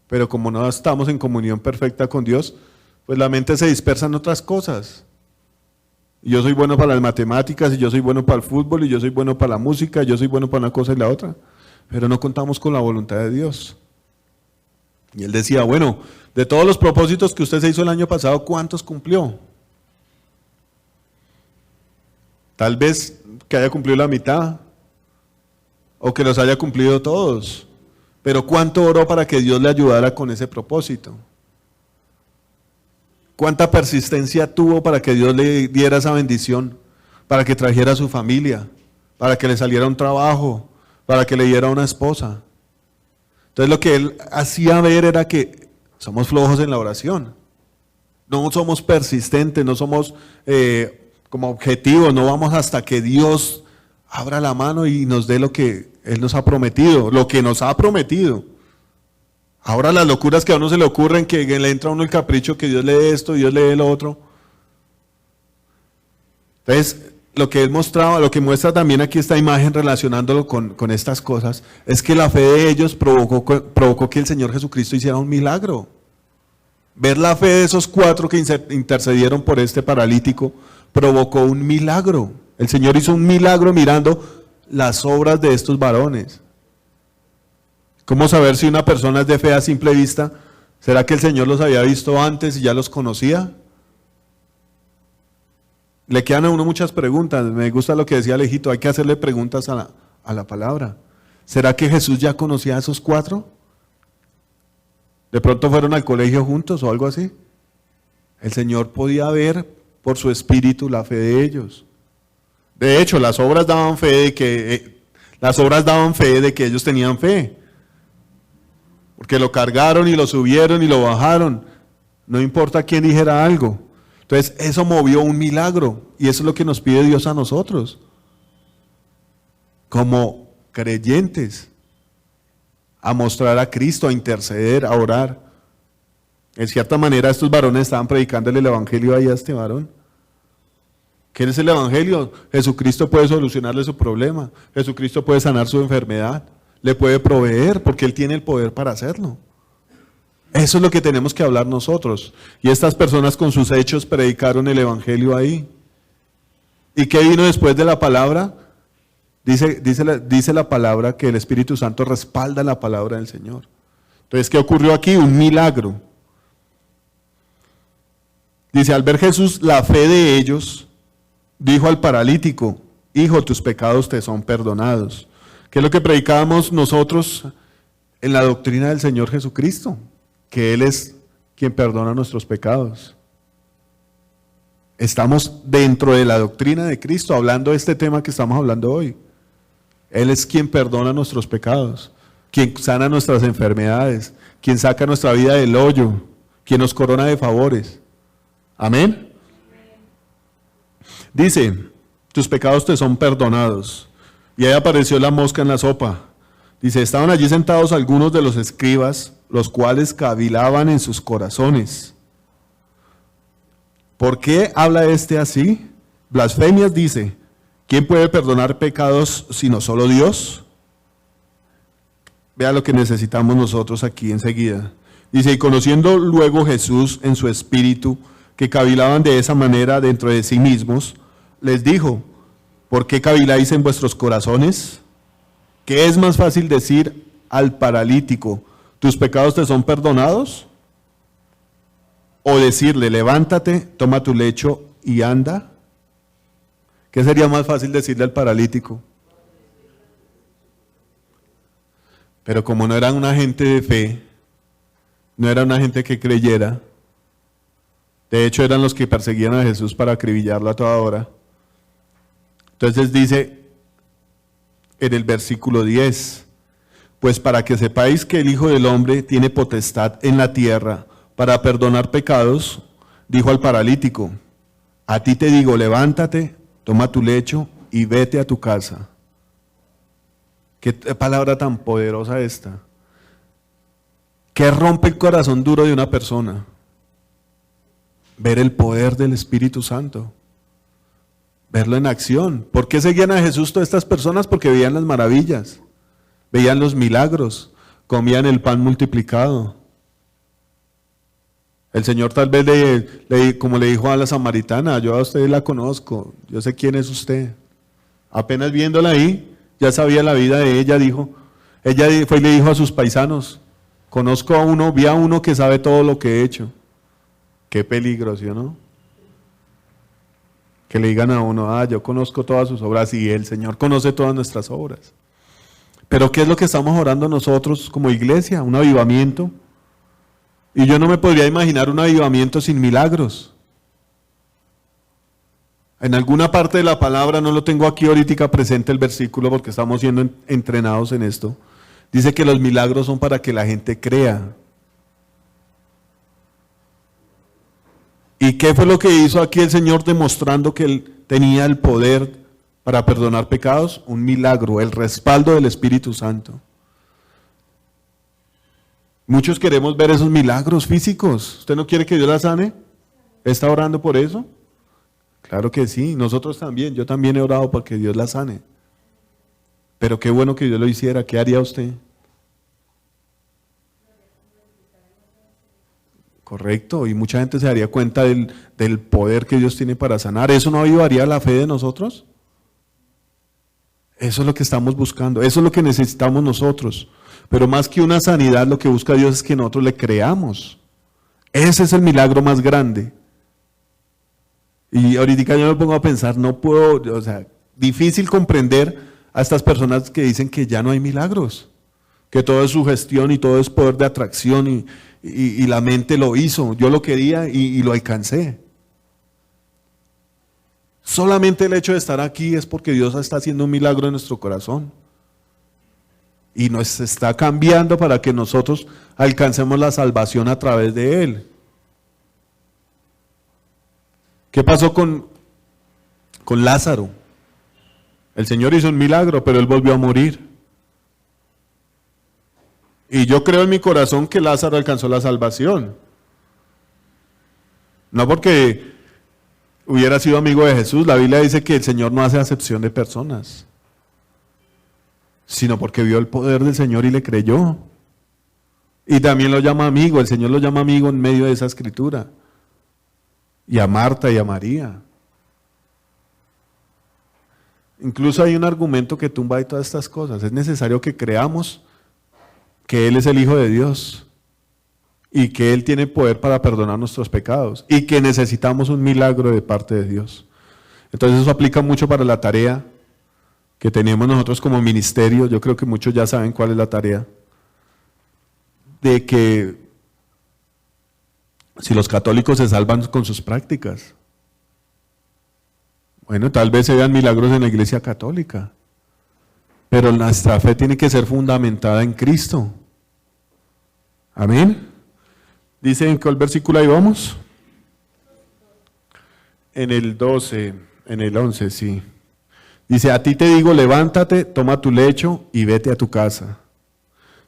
Pero como no estamos en comunión perfecta con Dios, pues la mente se dispersa en otras cosas. Y yo soy bueno para las matemáticas, y yo soy bueno para el fútbol, y yo soy bueno para la música, yo soy bueno para una cosa y la otra. Pero no contamos con la voluntad de Dios. Y él decía, bueno, de todos los propósitos que usted se hizo el año pasado, ¿cuántos cumplió? Tal vez que haya cumplido la mitad, o que los haya cumplido todos. Pero ¿cuánto oró para que Dios le ayudara con ese propósito? ¿Cuánta persistencia tuvo para que Dios le diera esa bendición? Para que trajera a su familia, para que le saliera un trabajo, para que le diera una esposa. Entonces lo que él hacía ver era que somos flojos en la oración. No somos persistentes, no somos como objetivos, no vamos hasta que Dios abra la mano y nos dé lo que Él nos ha prometido, lo que nos ha prometido. Ahora las locuras que a uno se le ocurren, que le entra a uno el capricho, que Dios le dé esto, Dios le dé lo otro. Entonces, lo que él mostraba, lo que muestra también aquí esta imagen relacionándolo con estas cosas, es que la fe de ellos provocó que el Señor Jesucristo hiciera un milagro. Ver la fe de esos 4 que intercedieron por este paralítico provocó un milagro. El Señor hizo un milagro mirando las obras de estos varones. ¿Cómo saber si una persona es de fe a simple vista? ¿Será que el Señor los había visto antes y ya los conocía? Le quedan a uno muchas preguntas. Me gusta lo que decía Alejito, hay que hacerle preguntas a la palabra. ¿Será que Jesús ya conocía a esos 4? ¿De pronto fueron al colegio juntos o algo así? El Señor podía ver por su espíritu la fe de ellos. De hecho, las obras daban fe de que ellos tenían fe. Porque lo cargaron y lo subieron y lo bajaron. No importa quién dijera algo. Entonces, eso movió un milagro. Y eso es lo que nos pide Dios a nosotros. Como creyentes. A mostrar a Cristo, a interceder, a orar. En cierta manera, estos varones estaban predicándole el evangelio ahí a este varón. ¿Qué es el evangelio? Jesucristo puede solucionarle su problema. Jesucristo puede sanar su enfermedad. Le puede proveer porque Él tiene el poder para hacerlo. Eso es lo que tenemos que hablar nosotros. Y estas personas con sus hechos predicaron el evangelio ahí. ¿Y qué vino después de la palabra? Dice la palabra que el Espíritu Santo respalda la palabra del Señor. Entonces, ¿qué ocurrió aquí? Un milagro. Dice, al ver Jesús la fe de ellos, dijo al paralítico, hijo, tus pecados te son perdonados. ¿Qué es lo que predicábamos nosotros en la doctrina del Señor Jesucristo? Que Él es quien perdona nuestros pecados. Estamos dentro de la doctrina de Cristo, hablando de este tema que estamos hablando hoy. Él es quien perdona nuestros pecados, quien sana nuestras enfermedades, quien saca nuestra vida del hoyo, quien nos corona de favores. Amén. Dice, tus pecados te son perdonados. Y ahí apareció la mosca en la sopa. Dice, estaban allí sentados algunos de los escribas, los cuales cavilaban en sus corazones. ¿Por qué habla este así? Blasfemias dice, ¿quién puede perdonar pecados sino solo Dios? Vea lo que necesitamos nosotros aquí enseguida. Dice, y conociendo luego Jesús en su espíritu, que cavilaban de esa manera dentro de sí mismos, les dijo, ¿por qué caviláis en vuestros corazones? ¿Qué es más fácil decir al paralítico, tus pecados te son perdonados? O decirle, levántate, toma tu lecho y anda. ¿Qué sería más fácil decirle al paralítico? Pero como no eran una gente de fe, no era una gente que creyera, de hecho eran los que perseguían a Jesús para acribillarlo a toda hora. Entonces dice en el versículo 10, pues para que sepáis que el Hijo del Hombre tiene potestad en la tierra para perdonar pecados, dijo al paralítico, a ti te digo, levántate, toma tu lecho y vete a tu casa. Qué palabra tan poderosa esta. ¿Qué rompe el corazón duro de una persona? Ver el poder del Espíritu Santo. Verlo en acción. ¿Por qué seguían a Jesús todas estas personas? Porque veían las maravillas, veían los milagros, comían el pan multiplicado. El Señor tal vez como le dijo a la samaritana, yo a usted la conozco, yo sé quién es usted. Apenas viéndola ahí, ya sabía la vida de ella, ella fue y le dijo a sus paisanos, conozco a uno, vi a uno que sabe todo lo que he hecho. Qué peligro, ¿sí o no? Que le digan a uno, yo conozco todas sus obras y el Señor conoce todas nuestras obras. Pero ¿qué es lo que estamos orando nosotros como iglesia? Un avivamiento. Y yo no me podría imaginar un avivamiento sin milagros. En alguna parte de la palabra, no lo tengo aquí ahorita presente el versículo porque estamos siendo entrenados en esto. Dice que los milagros son para que la gente crea. ¿Y qué fue lo que hizo aquí el Señor demostrando que Él tenía el poder para perdonar pecados? Un milagro, el respaldo del Espíritu Santo. Muchos queremos ver esos milagros físicos. ¿Usted no quiere que Dios la sane? ¿Está orando por eso? Claro que sí, nosotros también. Yo también he orado para que Dios la sane. Pero qué bueno que Dios lo hiciera. ¿Qué haría usted? Correcto, y mucha gente se daría cuenta del poder que Dios tiene para sanar. ¿Eso no avivaría la fe de nosotros? Eso es lo que estamos buscando, eso es lo que necesitamos nosotros. Pero más que una sanidad, lo que busca Dios es que nosotros le creamos. Ese es el milagro más grande. Y ahorita yo me pongo a pensar, no puedo, difícil comprender a estas personas que dicen que ya no hay milagros, que todo es sugestión y todo es poder de atracción y la mente lo hizo, yo lo quería y lo alcancé. Solamente el hecho de estar aquí es porque Dios está haciendo un milagro en nuestro corazón. Y nos está cambiando para que nosotros alcancemos la salvación a través de Él. ¿Qué pasó con Lázaro? El Señor hizo un milagro, pero él volvió a morir. Y yo creo en mi corazón que Lázaro alcanzó la salvación. No porque hubiera sido amigo de Jesús, la Biblia dice que el Señor no hace acepción de personas, sino porque vio el poder del Señor y le creyó. Y también lo llama amigo, el Señor lo llama amigo en medio de esa escritura. Y a Marta y a María. Incluso hay un argumento que tumba de todas estas cosas. Es necesario que creamos que Él es el Hijo de Dios y que Él tiene poder para perdonar nuestros pecados y que necesitamos un milagro de parte de Dios. Entonces eso aplica mucho para la tarea que tenemos nosotros como ministerio. Yo creo que muchos ya saben cuál es la tarea. De que si los católicos se salvan con sus prácticas, bueno, tal vez se vean milagros en la iglesia católica, pero nuestra fe tiene que ser fundamentada en Cristo. Amén. Dice en cuál versículo ahí vamos. En el 12, en el 11, sí. Dice, a ti te digo, levántate, toma tu lecho y vete a tu casa.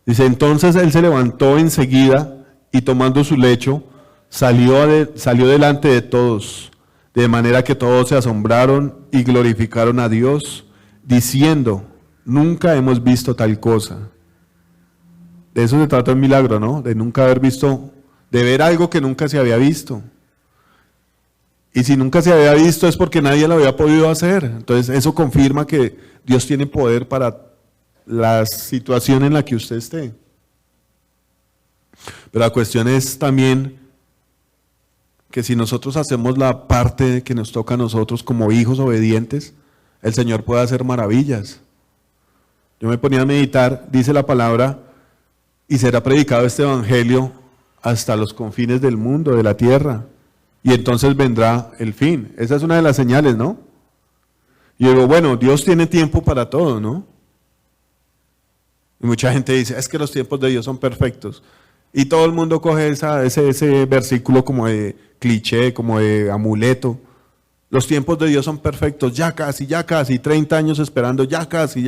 Dice, entonces él se levantó enseguida y tomando su lecho, salió delante de todos, de manera que todos se asombraron y glorificaron a Dios, diciendo, nunca hemos visto tal cosa. De eso se trata el milagro, ¿no? De nunca haber visto, de ver algo que nunca se había visto. Y si nunca se había visto es porque nadie lo había podido hacer. Entonces eso confirma que Dios tiene poder para la situación en la que usted esté. Pero la cuestión es también que si nosotros hacemos la parte que nos toca a nosotros como hijos obedientes, el Señor puede hacer maravillas. Yo me ponía a meditar, dice la palabra, y será predicado este evangelio hasta los confines del mundo, de la tierra, y entonces vendrá el fin. Esa es una de las señales, ¿no? Y digo, bueno, Dios tiene tiempo para todo, ¿no? Y mucha gente dice, es que los tiempos de Dios son perfectos. Y todo el mundo coge ese versículo como de cliché, como de amuleto. Los tiempos de Dios son perfectos, ya casi, 30 años esperando, ya casi.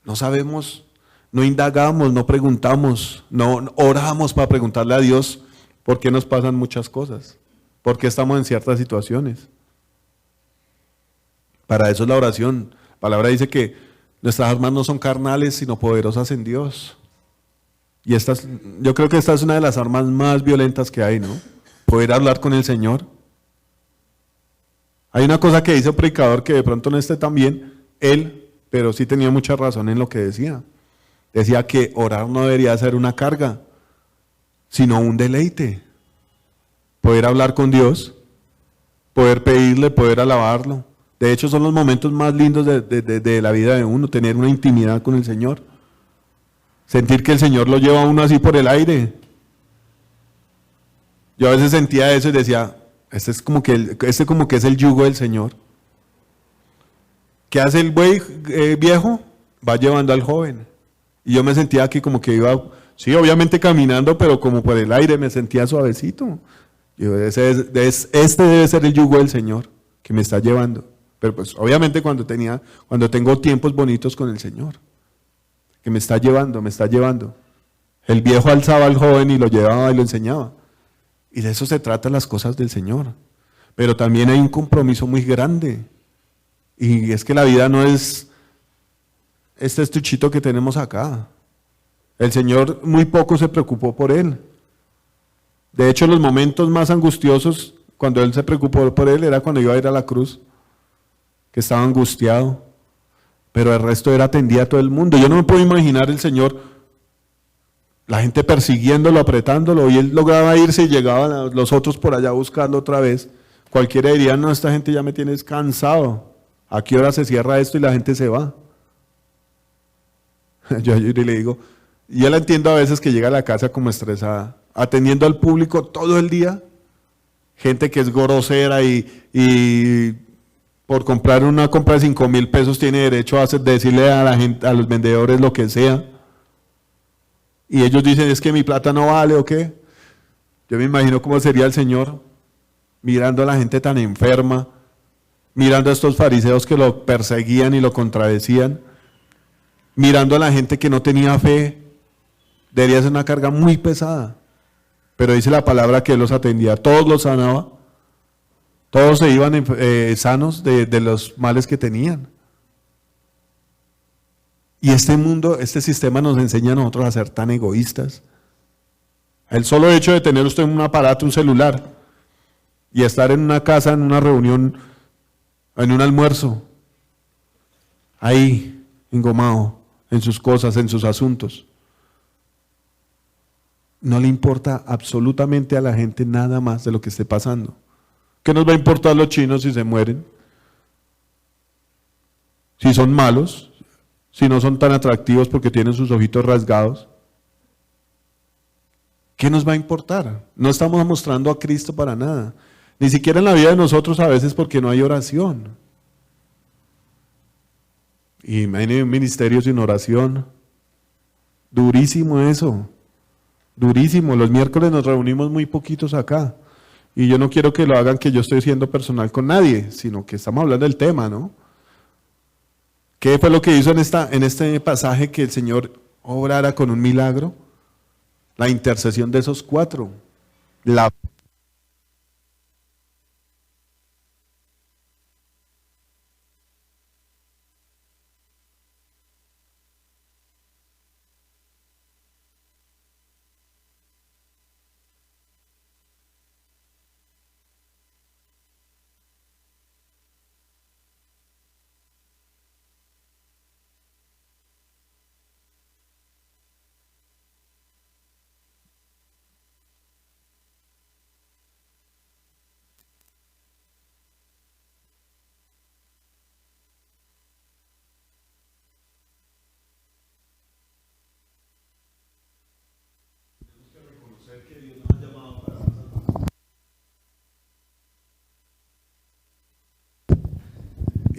No sabemos, no indagamos, no preguntamos, no oramos para preguntarle a Dios por qué nos pasan muchas cosas, por qué estamos en ciertas situaciones. Para eso es la oración. La palabra dice que nuestras armas no son carnales, sino poderosas en Dios. Y yo creo que esta es una de las armas más violentas que hay, ¿no? Poder hablar con el Señor. Hay una cosa que dice el predicador que de pronto no esté tan bien, él, pero sí tenía mucha razón en lo que decía. Decía que orar no debería ser una carga, sino un deleite. Poder hablar con Dios, poder pedirle, poder alabarlo. De hecho, son los momentos más lindos de la vida de uno, tener una intimidad con el Señor. Sentir que el Señor lo lleva a uno así por el aire. Yo a veces sentía eso y decía, este como que es el yugo del Señor. ¿Qué hace el buey viejo? Va llevando al joven. Y yo me sentía aquí como que iba, sí, obviamente caminando, pero como por el aire me sentía suavecito. Este debe ser el yugo del Señor que me está llevando. Pero pues obviamente cuando tengo tiempos bonitos con el Señor, que me está llevando. El viejo alzaba al joven y lo llevaba y lo enseñaba. Y de eso se tratan las cosas del Señor. Pero también hay un compromiso muy grande. Y es que la vida no es este estuchito que tenemos acá. El Señor muy poco se preocupó por él. De hecho, los momentos más angustiosos, cuando Él se preocupó por él, era cuando iba a ir a la cruz, que estaba angustiado. Pero el resto era atendía a todo el mundo. Yo no me puedo imaginar el Señor, la gente persiguiéndolo, apretándolo, y Él lograba irse y llegaban los otros por allá buscando otra vez. Cualquiera diría, no, esta gente ya me tiene cansado. ¿A qué hora se cierra esto y la gente se va? Yo le digo, y yo la entiendo a veces que llega a la casa como estresada, atendiendo al público todo el día, gente que es grosera y por comprar una compra de 5,000 pesos tiene derecho a decirle a la gente, a los vendedores lo que sea, y ellos dicen, es que mi plata no vale o qué. Yo me imagino cómo sería el Señor mirando a la gente tan enferma, mirando a estos fariseos que lo perseguían y lo contradecían, mirando a la gente que no tenía fe. Debería ser una carga muy pesada, pero dice la palabra que Él los atendía, todos los sanaba, todos se iban sanos de los males que tenían. Y este mundo, este sistema nos enseña a nosotros a ser tan egoístas. El solo hecho de tener usted un aparato, un celular, y estar en una casa, en una reunión, en un almuerzo, ahí, engomado, en sus cosas, en sus asuntos. No le importa absolutamente a la gente nada más de lo que esté pasando. ¿Qué nos va a importar los chinos si se mueren? Si son malos, si no son tan atractivos porque tienen sus ojitos rasgados. ¿Qué nos va a importar? No estamos mostrando a Cristo para nada. Ni siquiera en la vida de nosotros a veces porque no hay oración. Y hay un ministerio sin oración. Durísimo eso. Durísimo. Los miércoles nos reunimos muy poquitos acá. Y yo no quiero que lo hagan que yo estoy siendo personal con nadie, sino que estamos hablando del tema, ¿no? ¿Qué fue lo que hizo en este pasaje que el Señor obrara con un milagro? La intercesión de esos 4. La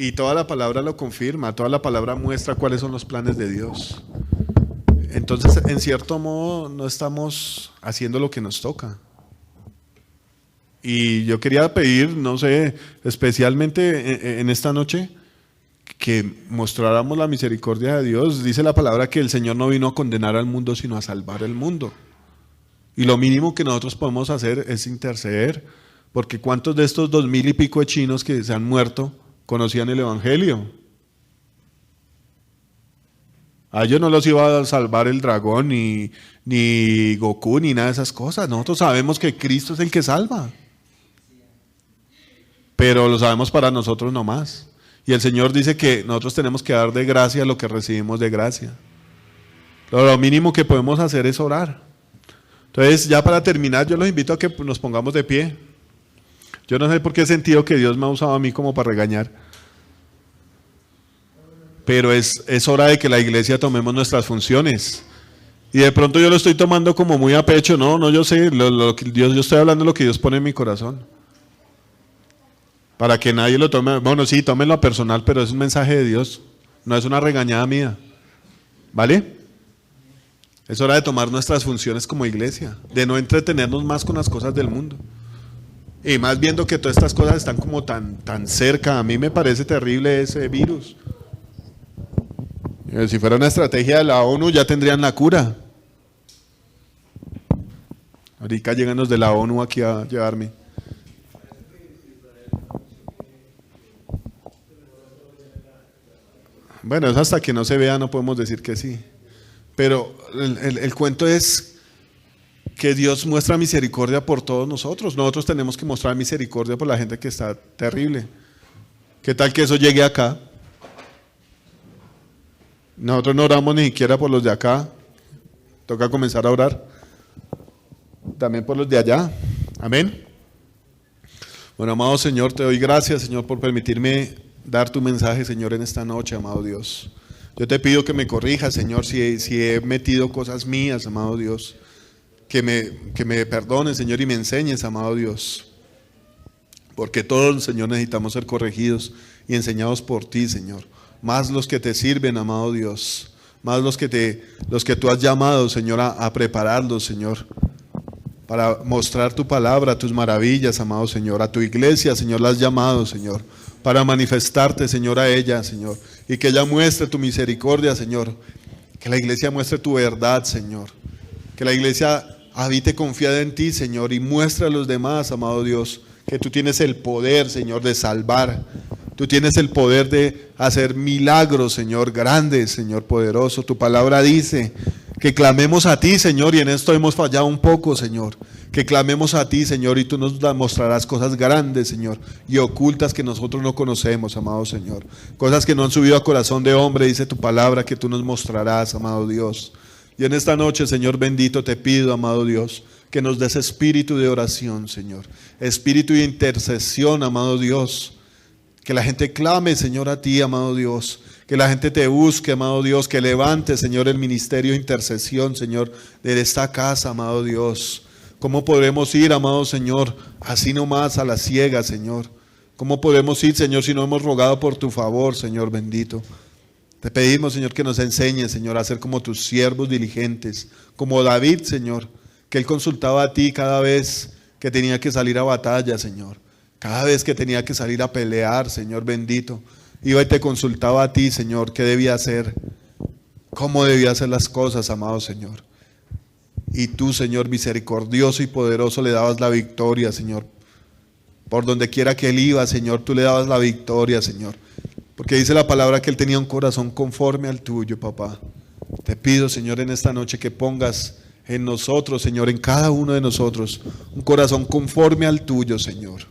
Y toda la palabra lo confirma, toda la palabra muestra cuáles son los planes de Dios. Entonces, en cierto modo, no estamos haciendo lo que nos toca. Y yo quería pedir, no sé, especialmente en esta noche, que mostráramos la misericordia de Dios. Dice la palabra que el Señor no vino a condenar al mundo, sino a salvar el mundo. Y lo mínimo que nosotros podemos hacer es interceder, porque ¿cuántos de estos 2,000 y pico de chinos que se han muerto conocían el Evangelio? A ellos no los iba a salvar el dragón, ni Goku, ni nada de esas cosas. Nosotros sabemos que Cristo es el que salva. Pero lo sabemos para nosotros nomás. Y el Señor dice que nosotros tenemos que dar de gracia lo que recibimos de gracia. Lo mínimo que podemos hacer es orar. Entonces, ya para terminar, yo los invito a que nos pongamos de pie. Yo no sé por qué he sentido que Dios me ha usado a mí como para regañar. Pero es hora de que la iglesia tomemos nuestras funciones. Y de pronto yo lo estoy tomando como muy a pecho. No, yo sé, yo estoy hablando de lo que Dios pone en mi corazón. Para que nadie lo tome, bueno, sí, tómenlo a personal, pero es un mensaje de Dios. No es una regañada mía. ¿Vale? Es hora de tomar nuestras funciones como iglesia. De no entretenernos más con las cosas del mundo. Y más viendo que todas estas cosas están como tan cerca. A mí me parece terrible ese virus. Si fuera una estrategia de la ONU ya tendrían la cura. Ahorita llegan los de la ONU aquí a llevarme. Bueno, eso hasta que no se vea no podemos decir que sí. Pero el cuento es que Dios muestra misericordia por todos nosotros. Nosotros tenemos que mostrar misericordia por la gente que está terrible. ¿Qué tal que eso llegue acá? Nosotros no oramos ni siquiera por los de acá. Toca comenzar a orar también por los de allá. Amén. Bueno, amado Señor, te doy gracias, Señor, por permitirme dar tu mensaje, Señor, en esta noche, amado Dios. Yo te pido que me corrijas, Señor, si he metido cosas mías, amado Dios. Que me perdones, Señor, y me enseñes, amado Dios. Porque todos, Señor, necesitamos ser corregidos y enseñados por ti, Señor. Más los que te sirven, amado Dios. Más los que tú has llamado, Señor, a prepararlos, Señor. Para mostrar tu palabra, tus maravillas, amado Señor. A tu iglesia, Señor, la has llamado, Señor. Para manifestarte, Señor, a ella, Señor. Y que ella muestre tu misericordia, Señor. Que la iglesia muestre tu verdad, Señor. Que la iglesia habite confiada en ti, Señor. Y muestre a los demás, amado Dios, que tú tienes el poder, Señor, de salvar. Tú tienes el poder de hacer milagros, Señor, grandes, Señor, poderoso. Tu palabra dice que clamemos a ti, Señor, y en esto hemos fallado un poco, Señor. Que clamemos a ti, Señor, y tú nos mostrarás cosas grandes, Señor, y ocultas que nosotros no conocemos, amado Señor. Cosas que no han subido a corazón de hombre, dice tu palabra, que tú nos mostrarás, amado Dios. Y en esta noche, Señor bendito, te pido, amado Dios, que nos des espíritu de oración, Señor. Espíritu de intercesión, amado Dios. Que la gente clame, Señor, a ti, amado Dios. Que la gente te busque, amado Dios. Que levante, Señor, el ministerio de intercesión, Señor, de esta casa, amado Dios. ¿Cómo podremos ir, amado Señor, así nomás a la ciega, Señor? ¿Cómo podemos ir, Señor, si no hemos rogado por tu favor, Señor bendito? Te pedimos, Señor, que nos enseñes, Señor, a ser como tus siervos diligentes. Como David, Señor, que él consultaba a ti cada vez que tenía que salir a batalla, Señor. Cada vez que tenía que salir a pelear, Señor bendito, iba y te consultaba a ti, Señor, qué debía hacer, cómo debía hacer las cosas, amado Señor. Y tú, Señor misericordioso y poderoso, le dabas la victoria, Señor. Por donde quiera que él iba, Señor, tú le dabas la victoria, Señor. Porque dice la palabra que él tenía un corazón conforme al tuyo, papá. Te pido, Señor, en esta noche que pongas en nosotros, Señor, en cada uno de nosotros, un corazón conforme al tuyo, Señor.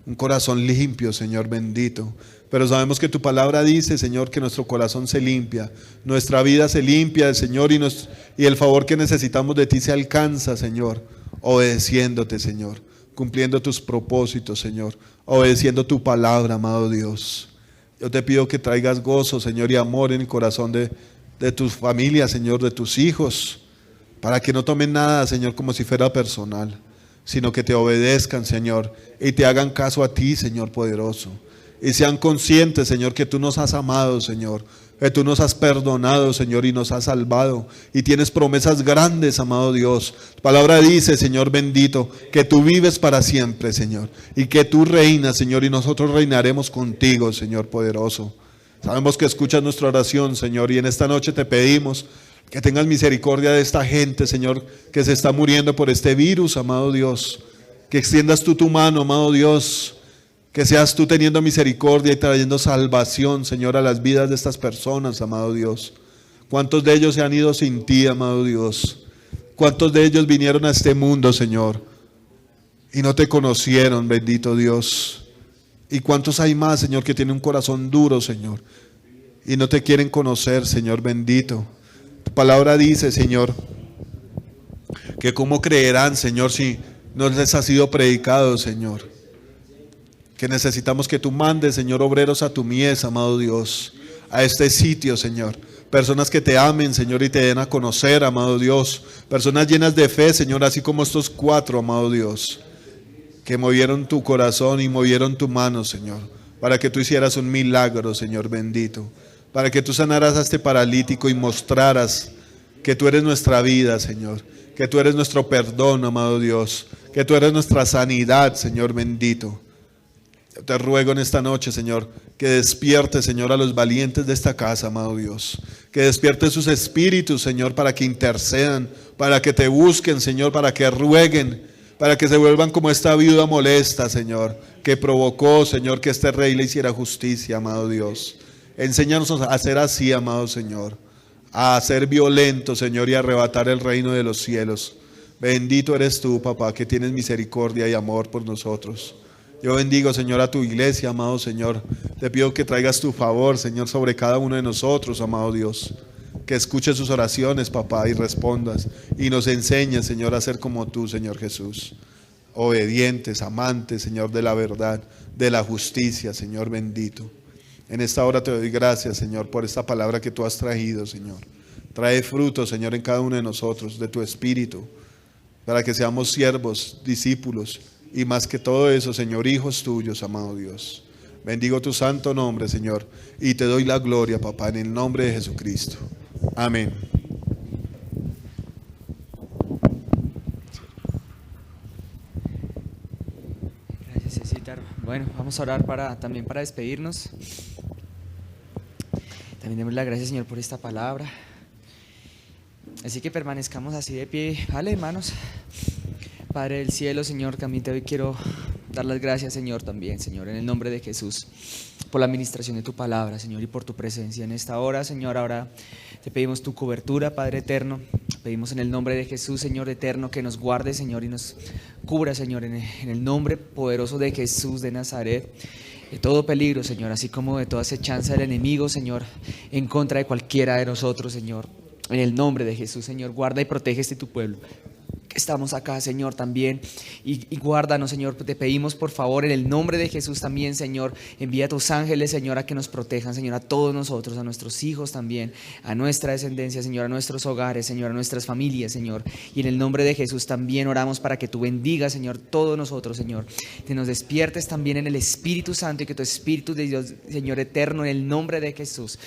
Un corazón limpio, Señor bendito. Pero sabemos que tu palabra dice, Señor, que nuestro corazón se limpia. Nuestra vida se limpia, Señor, y el favor que necesitamos de ti se alcanza, Señor, obedeciéndote, Señor, cumpliendo tus propósitos, Señor, obedeciendo tu palabra, amado Dios. Yo te pido que traigas gozo, Señor, y amor en el corazón de tu familia, Señor, de tus hijos, para que no tomen nada, Señor, como si fuera personal, sino que te obedezcan, Señor, y te hagan caso a ti, Señor poderoso. Y sean conscientes, Señor, que tú nos has amado, Señor, que tú nos has perdonado, Señor, y nos has salvado. Y tienes promesas grandes, amado Dios. Tu palabra dice, Señor bendito, que tú vives para siempre, Señor, y que tú reinas, Señor, y nosotros reinaremos contigo, Señor poderoso. Sabemos que escuchas nuestra oración, Señor, y en esta noche te pedimos que tengas misericordia de esta gente, Señor, que se está muriendo por este virus, amado Dios. Que extiendas tú tu mano, amado Dios. Que seas tú teniendo misericordia y trayendo salvación, Señor, a las vidas de estas personas, amado Dios. ¿Cuántos de ellos se han ido sin ti, amado Dios? ¿Cuántos de ellos vinieron a este mundo, Señor, y no te conocieron, bendito Dios? ¿Y cuántos hay más, Señor, que tienen un corazón duro, Señor, y no te quieren conocer, Señor bendito? Tu palabra dice, Señor, que cómo creerán, Señor, si no les ha sido predicado, Señor. Que necesitamos que tú mandes, Señor, obreros a tu mies, amado Dios, a este sitio, Señor. Personas que te amen, Señor, y te den a conocer, amado Dios. Personas llenas de fe, Señor, así como estos 4, amado Dios, que movieron tu corazón y movieron tu mano, Señor, para que tú hicieras un milagro, Señor bendito. Para que tú sanaras a este paralítico y mostraras que tú eres nuestra vida, Señor. Que tú eres nuestro perdón, amado Dios. Que tú eres nuestra sanidad, Señor bendito. Yo te ruego en esta noche, Señor, que despierte, Señor, a los valientes de esta casa, amado Dios. Que despierte sus espíritus, Señor, para que intercedan, para que te busquen, Señor, para que rueguen, para que se vuelvan como esta viuda molesta, Señor, que provocó, Señor, que este rey le hiciera justicia, amado Dios. Enséñanos a ser así, amado Señor, a ser violentos, Señor, y a arrebatar el reino de los cielos. Bendito eres tú, papá, que tienes misericordia y amor por nosotros. Yo bendigo, Señor, a tu iglesia, amado Señor. Te pido que traigas tu favor, Señor, sobre cada uno de nosotros, amado Dios. Que escuches sus oraciones, papá, y respondas. Y nos enseñes, Señor, a ser como tú, Señor Jesús. Obedientes, amantes, Señor, de la verdad, de la justicia, Señor bendito. En esta hora te doy gracias, Señor, por esta palabra que tú has traído, Señor. Trae fruto, Señor, en cada uno de nosotros, de tu espíritu, para que seamos siervos, discípulos, y más que todo eso, Señor, hijos tuyos, amado Dios. Bendigo tu santo nombre, Señor, y te doy la gloria, papá, en el nombre de Jesucristo. Amén. Gracias, Cecitar. Bueno, vamos a orar también para despedirnos. También demos las gracias, Señor, por esta palabra. Así que permanezcamos así de pie. Vale, hermanos. Padre del cielo, Señor, también te doy, quiero dar las gracias, Señor, también, Señor, en el nombre de Jesús, por la administración de tu palabra, Señor, y por tu presencia en esta hora, Señor. Ahora te pedimos tu cobertura, Padre eterno. Pedimos en el nombre de Jesús, Señor eterno, que nos guarde, Señor, y nos cubra, Señor, en el nombre poderoso de Jesús de Nazaret, de todo peligro, Señor, así como de toda acechanza del enemigo, Señor, en contra de cualquiera de nosotros, Señor. En el nombre de Jesús, Señor, guarda y protege tu pueblo. Estamos acá, Señor, también, y guárdanos, Señor. Te pedimos, por favor, en el nombre de Jesús también, Señor, envía a tus ángeles, Señor, a que nos protejan, Señor, a todos nosotros, a nuestros hijos también, a nuestra descendencia, Señor, a nuestros hogares, Señor, a nuestras familias, Señor. Y en el nombre de Jesús también oramos para que tú bendigas, Señor, todos nosotros, Señor, que nos despiertes también en el Espíritu Santo y que tu Espíritu de Dios, Señor eterno, en el nombre de Jesús,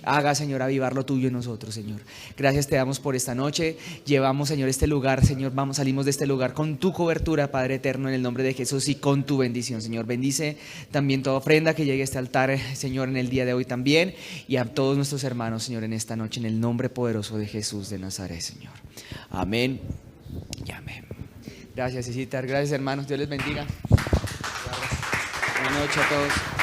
haga, Señor, avivar lo tuyo en nosotros, Señor. Gracias te damos por esta noche. Llevamos, Señor, este lugar, Señor, salimos de este lugar con tu cobertura, Padre eterno, en el nombre de Jesús, y con tu bendición, Señor. Bendice también toda ofrenda que llegue a este altar, Señor, en el día de hoy también, y a todos nuestros hermanos, Señor, en esta noche, en el nombre poderoso de Jesús de Nazaret, Señor. Amén y amén. Gracias, Cecitar. Gracias, hermanos. Dios les bendiga. Buenas noches a todos.